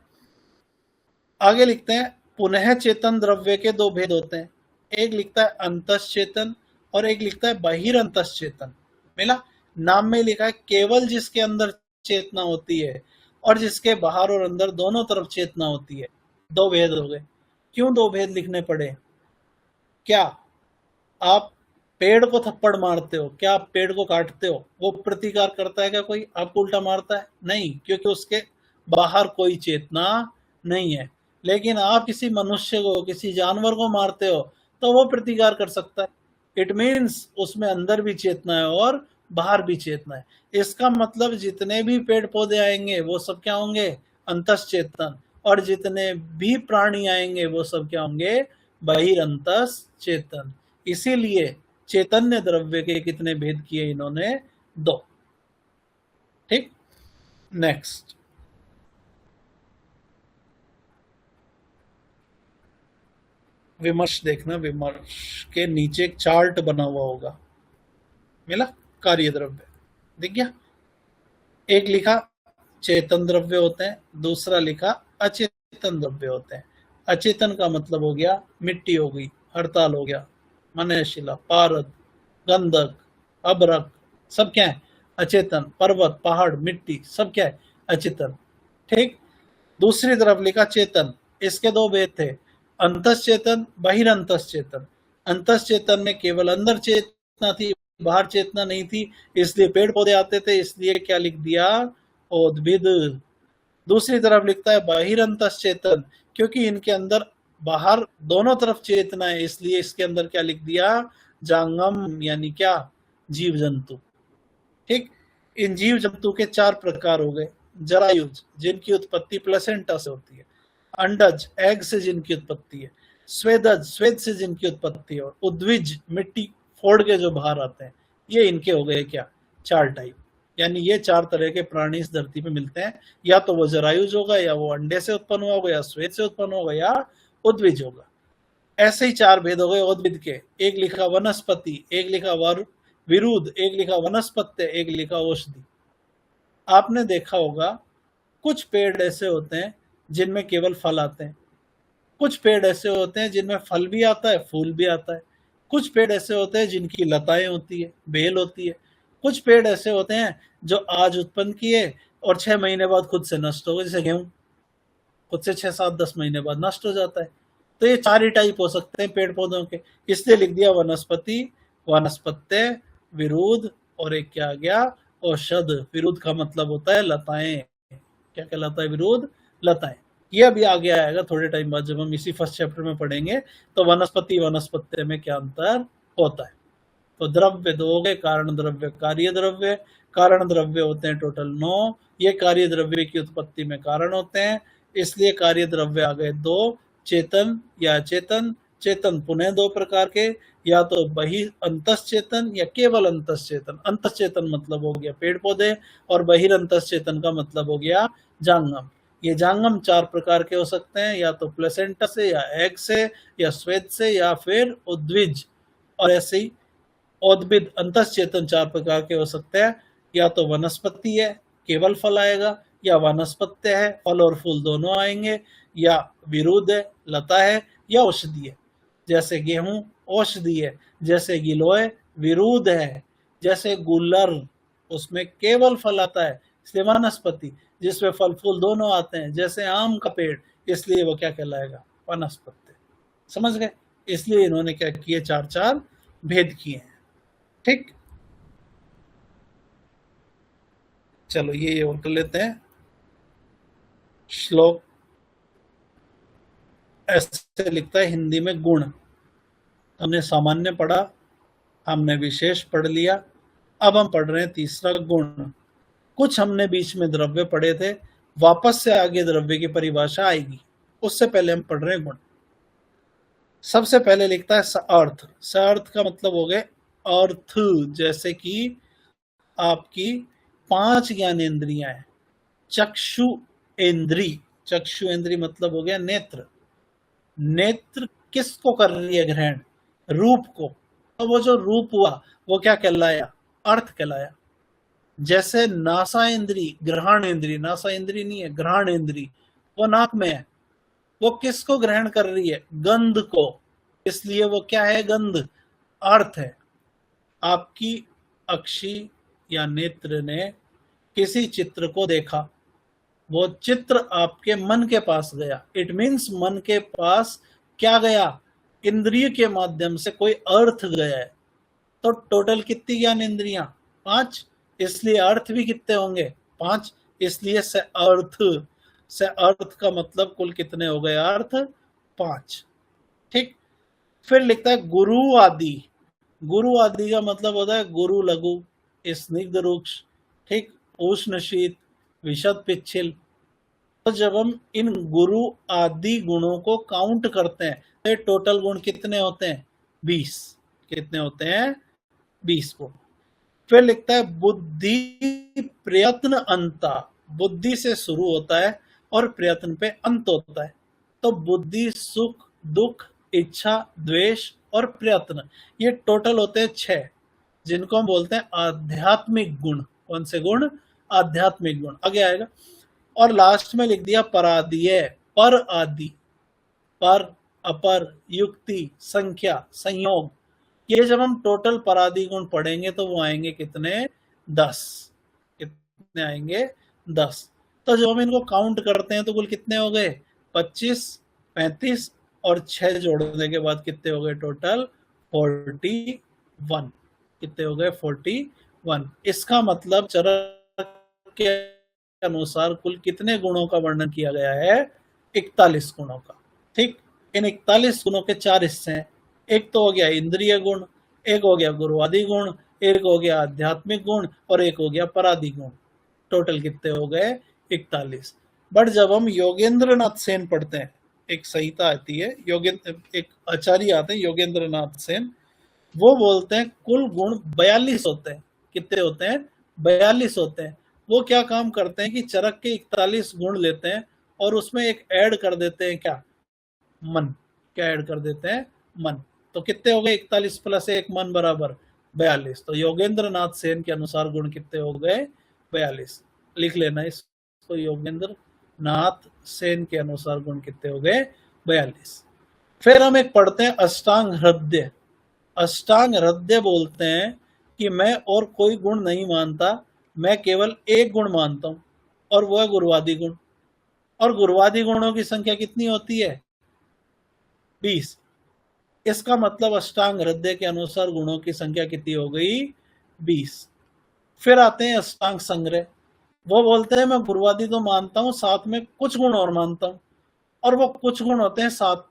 आगे लिखते हैं पुनः चेतन द्रव्य के 2 भेद होते हैं। एक लिखता है अंतश्चेतन और एक लिखता है बहिरंतश्चेतन। मिला? नाम में लिखा है केवल जिसके अंदर चेतना होती है और जिसके बाहर और अंदर दोनों तरफ चेतना होती है। 2 भेद हो गए। क्यों 2 भेद लिखने पड़े? क्या आप पेड़ को थप्पड़ मारते हो, क्या आप पेड़ को काटते हो, वो प्रतिकार करता है क्या कोई? आपको उल्टा मारता है? नहीं, क्योंकि उसके बाहर कोई चेतना नहीं है। लेकिन आप किसी मनुष्य को, किसी जानवर को मारते हो तो वो प्रतिकार कर सकता है। इट मीन्स उसमें अंदर भी चेतना है और बाहर भी चेतना है। इसका मतलब जितने भी पेड़ पौधे आएंगे वो सब क्या होंगे? अंतश्चेतन। और जितने भी प्राणी आएंगे वो सब क्या होंगे? बहिरंतश्चेतन। इसीलिए चैतन्य द्रव्य के कितने भेद किए इन्होंने? 2। ठीक, नेक्स्ट, विमर्श देखना, विमर्श के नीचे एक चार्ट बना हुआ होगा, मिला? कार्य द्रव्य दिख गया? एक लिखा चेतन द्रव्य होते हैं, दूसरा लिखा अचेतन द्रव्य होते हैं। अचेतन का मतलब हो गया मिट्टी हो गई, हड़ताल हो गया, मनयशिला, पारद, गंधक, अबरक, सब क्या है? अचेतन। पर्वत, पहाड़, मिट्टी, सब क्या है? अचेतन। ठीक। दूसरी तरफ लिखा चेतन। इसके दो भेद थे, अंतश्चेतन, बहिरंतश्चेतन। अंतश्चेतन में केवल अंदर चेतना थी, बाहर चेतना नहीं थी, इसलिए पेड़ पौधे आते थे, इसलिए क्या लिख दिया? उद्भिद। दूसरी तरफ लिखता है बहिरंतश्चेतन, क्योंकि इनके अंदर बाहर दोनों तरफ चेतना है, इसलिए इसके अंदर क्या लिख दिया? जांगम, यानी क्या? जीव जंतु। ठीक। इन जीव जंतु के चार प्रकार हो गए। जरायुज, जिनकी उत्पत्ति प्लेसेंटा से होती है। अंडज, एग से जिनकी उत्पत्ति है। स्वेदज, स्वेद से जिनकी उत्पत्ति है। और उद्विज, मिट्टी फोड़ के जो बाहर आते हैं। ये इनके हो गए क्या? चार टाइप। यानी ये चार तरह के प्राणी इस धरती पे मिलते हैं, या तो वो जरायुज होगा, या वो अंडे से उत्पन्न हुआ होगा, या स्वेद से उत्पन्न होगा, या उद्विज होगा। ऐसे ही चार भेद हो गए उद्भिद के। एक लिखा वनस्पति, एक लिखा विरुद्ध, एक लिखा वनस्पत्य, एक लिखा औषधि। आपने देखा होगा कुछ पेड़ ऐसे होते हैं जिनमें केवल फल आते हैं, कुछ पेड़ ऐसे होते हैं जिनमें फल भी आता है, फूल भी आता है। कुछ पेड़ ऐसे होते हैं जिनकी लताएं होती है, बेल होती है। कुछ पेड़ ऐसे होते हैं जो आज उत्पन्न किए और 6 महीने बाद खुद से नष्ट हो गए, जैसे गेहूं, खुद से 6, 7, 10 महीने बाद नष्ट हो जाता है। तो ये चार ही टाइप हो सकते हैं पेड़ पौधों के, इसलिए लिख दिया वनस्पति, वनस्पत्य, विरुद्ध, और एक क्या आ गया? औषध। विरुद्ध का मतलब होता है लताएं। क्या कहलाता है? विरुद्ध, लताएं। ये अभी आगे आएगा थोड़े टाइम बाद, जब हम इसी फर्स्ट चैप्टर में पढ़ेंगे तो वनस्पति वनस्पत्य में क्या अंतर होता है। तो द्रव्य दो हो गए, कारण द्रव्य, कार्य द्रव्य। कारण द्रव्य होते हैं टोटल 9, ये कार्य द्रव्य की उत्पत्ति में कारण होते हैं, इसलिए कार्य द्रव्य आ गए 2, चेतन या अचेतन। चेतन पुनः दो प्रकार के, या तो बहि अंतश्चेतन या केवल अंतश्चेतन। अंतश्चेतन मतलब हो गया पेड़ पौधे, और बहिरंतश्चेतन का मतलब हो गया जांगम। ये जांगम चार प्रकार के हो सकते हैं, या तो प्लेसेंटा से, या एग से, या श्वेत से, या फिर उद्विज। और ऐसे ही उद्भिद अंतश्चेतन चार प्रकार के हो सकते हैं, या तो वनस्पति है, केवल फल आएगा, या वनस्पत्य है, फल और फूल दोनों आएंगे, या विरुद्ध है, लता है, या औषधि है। जैसे गेहूं औषधि है, जैसे गिलोय विरुद्ध है, जैसे गुल्लर उसमें केवल फल आता है इसलिए वनस्पति, जिसमें फल फूल दोनों आते हैं, जैसे आम का पेड़, इसलिए वो क्या कहलाएगा? वनस्पति। समझ गए? इसलिए इन्होंने क्या किए? चार चार भेद किए हैं। ठीक। चलो ये और कर लेते हैं। श्लोक ऐसे लिखता है हिंदी में, गुण। हमने सामान्य पढ़ा, हमने विशेष पढ़ लिया, अब हम पढ़ रहे हैं तीसरा गुण। कुछ हमने बीच में द्रव्य पढ़े थे, वापस से आगे द्रव्य की परिभाषा आएगी, उससे पहले हम पढ़ रहे हैं गुण। सबसे पहले लिखता है सार्थ। सार्थ का मतलब हो गए अर्थ, जैसे कि आपकी 5 ज्ञानेंद्रियां हैं। चक्षु इंद्री, चक्षु इंद्री मतलब हो गया नेत्र। नेत्र किसको कर रही है ग्रहण? रूप को। तो वो जो रूप हुआ वो क्या कहलाया? अर्थ कहलाया। जैसे नासा इंद्री, ग्रहण इंद्री, नासा इंद्री नहीं है, ग्रहण इंद्री, वो नाक में है, वो किसको ग्रहण कर रही है? गंध को, इसलिए वो क्या है? गंध, अर्थ है। आपकी अक्षी या नेत्र ने किसी चित्र को देखा, वो चित्र आपके मन के पास गया, इट मीन्स मन के पास क्या गया? इंद्रिय के माध्यम से कोई अर्थ गया है। तो टोटल कितनी ज्ञान इंद्रियां? 5, इसलिए अर्थ भी कितने होंगे? 5, इसलिए से अर्थ। से अर्थ का मतलब कुल कितने हो गए अर्थ? 5। ठीक। फिर लिखता है गुरु आदि। गुरु आदि का मतलब होता है गुरु लघु, स्निग्ध रुक्ष, ठीक, उष्ण शीत, विशद पिच्छिल। तो जब हम इन गुरु आदि गुणों को काउंट करते हैं तो टोटल गुण कितने होते हैं? 20। कितने होते हैं? 20 गुण। फिर लिखता है बुद्धि प्रयत्न अंता। बुद्धि से शुरू होता है और प्रयत्न पे अंत होता है। तो बुद्धि, सुख, दुख, इच्छा, द्वेष और प्रयत्न, ये टोटल होते हैं 6, जिनको हम बोलते हैं आध्यात्मिक गुण। कौन से गुण? आध्यात्मिक गुण। आगे आएगा। और लास्ट में लिख दिया परादीय, पर आदि, पर, अपर, युक्ति, संख्या, संयोग। ये जब हम टोटल परादी गुण पढ़ेंगे तो वो आएंगे कितने? 10। कितने आएंगे? 10। तो जब हम इनको काउंट करते हैं तो कुल कितने हो गए? 25, 35 और 6 जोड़ने के बाद कितने हो गए टोटल? 41। कितने हो गए? 41। इसका मतलब चरक के अनुसार कुल कितने गुणों का वर्णन किया गया है? 41 गुणों का। ठीक। इन 41 गुणों के 4 हिस्से हैं। एक तो हो गया इंद्रिय गुण, एक हो गया गुरुवादी गुण, एक हो गया आध्यात्मिक गुण और एक हो गया परादी गुण। टोटल कितने हो गए? 41। बट जब हम योगेंद्र नाथ सेन पढ़ते हैं, एक संहिता आती है, एक आचार्य आते हैं योगेंद्र नाथ सेन, वो बोलते हैं कुल गुण 42 होते हैं। कितने होते हैं? 42 होते हैं। वो क्या काम करते हैं कि चरक के 41 गुण लेते हैं और उसमें एक ऐड कर देते हैं, क्या? मन। क्या ऐड कर देते हैं? मन। तो कितने हो गए? 41 प्लस 1 मन बराबर 42। तो योगेंद्र नाथ सेन के अनुसार गुण कितने हो गए? 42। लिख लेना इसको, योगेंद्र नाथ सेन के अनुसार गुण कितने हो गए? 42। फिर हम एक पढ़ते हैं अष्टांग हृदय। अष्टांग हृदय बोलते हैं कि मैं और कोई गुण नहीं मानता, मैं केवल एक गुण मानता हूं, और वो है गुरुवादी गुण। और गुरुवादी गुणों की संख्या कितनी होती है? 20। इसका मतलब अष्टांग हृदय के अनुसार गुणों की संख्या कितनी हो गई? 20। फिर आते हैं अष्टांग संग्रह। वो बोलते हैं मैं गुरुवादी तो मानता हूं, साथ में कुछ गुण और मानता हूं, और वो कुछ गुण होते हैं 7,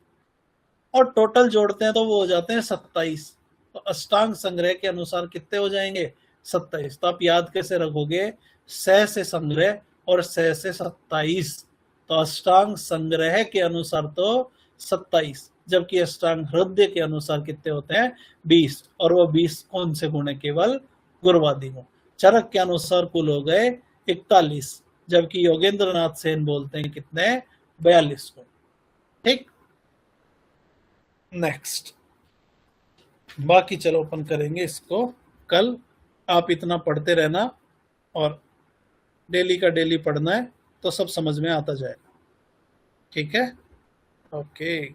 और टोटल जोड़ते हैं तो वो हो जाते हैं 27। तो अष्टांग संग्रह के अनुसार कितने हो जाएंगे? 27। तो आप याद कैसे रखोगे? 6 से संग्रह और 6 से 27। तो अष्टांग संग्रह के अनुसार तो 27, जबकि अष्टांग हृदय के अनुसार कितने होते हैं? 20। और वो 20 कौन से गुण है? केवल गुरुवादी गुण। चरक के अनुसार कुल हो गए 41, जबकि योगेंद्र नाथ सेन बोलते हैं कितने? 42 गुण। ठीक। नेक्स्ट, बाकी चलो अपन करेंगे इसको कल। आप इतना पढ़ते रहना और डेली का डेली पढ़ना है तो सब समझ में आता जाएगा। ठीक है? ओके।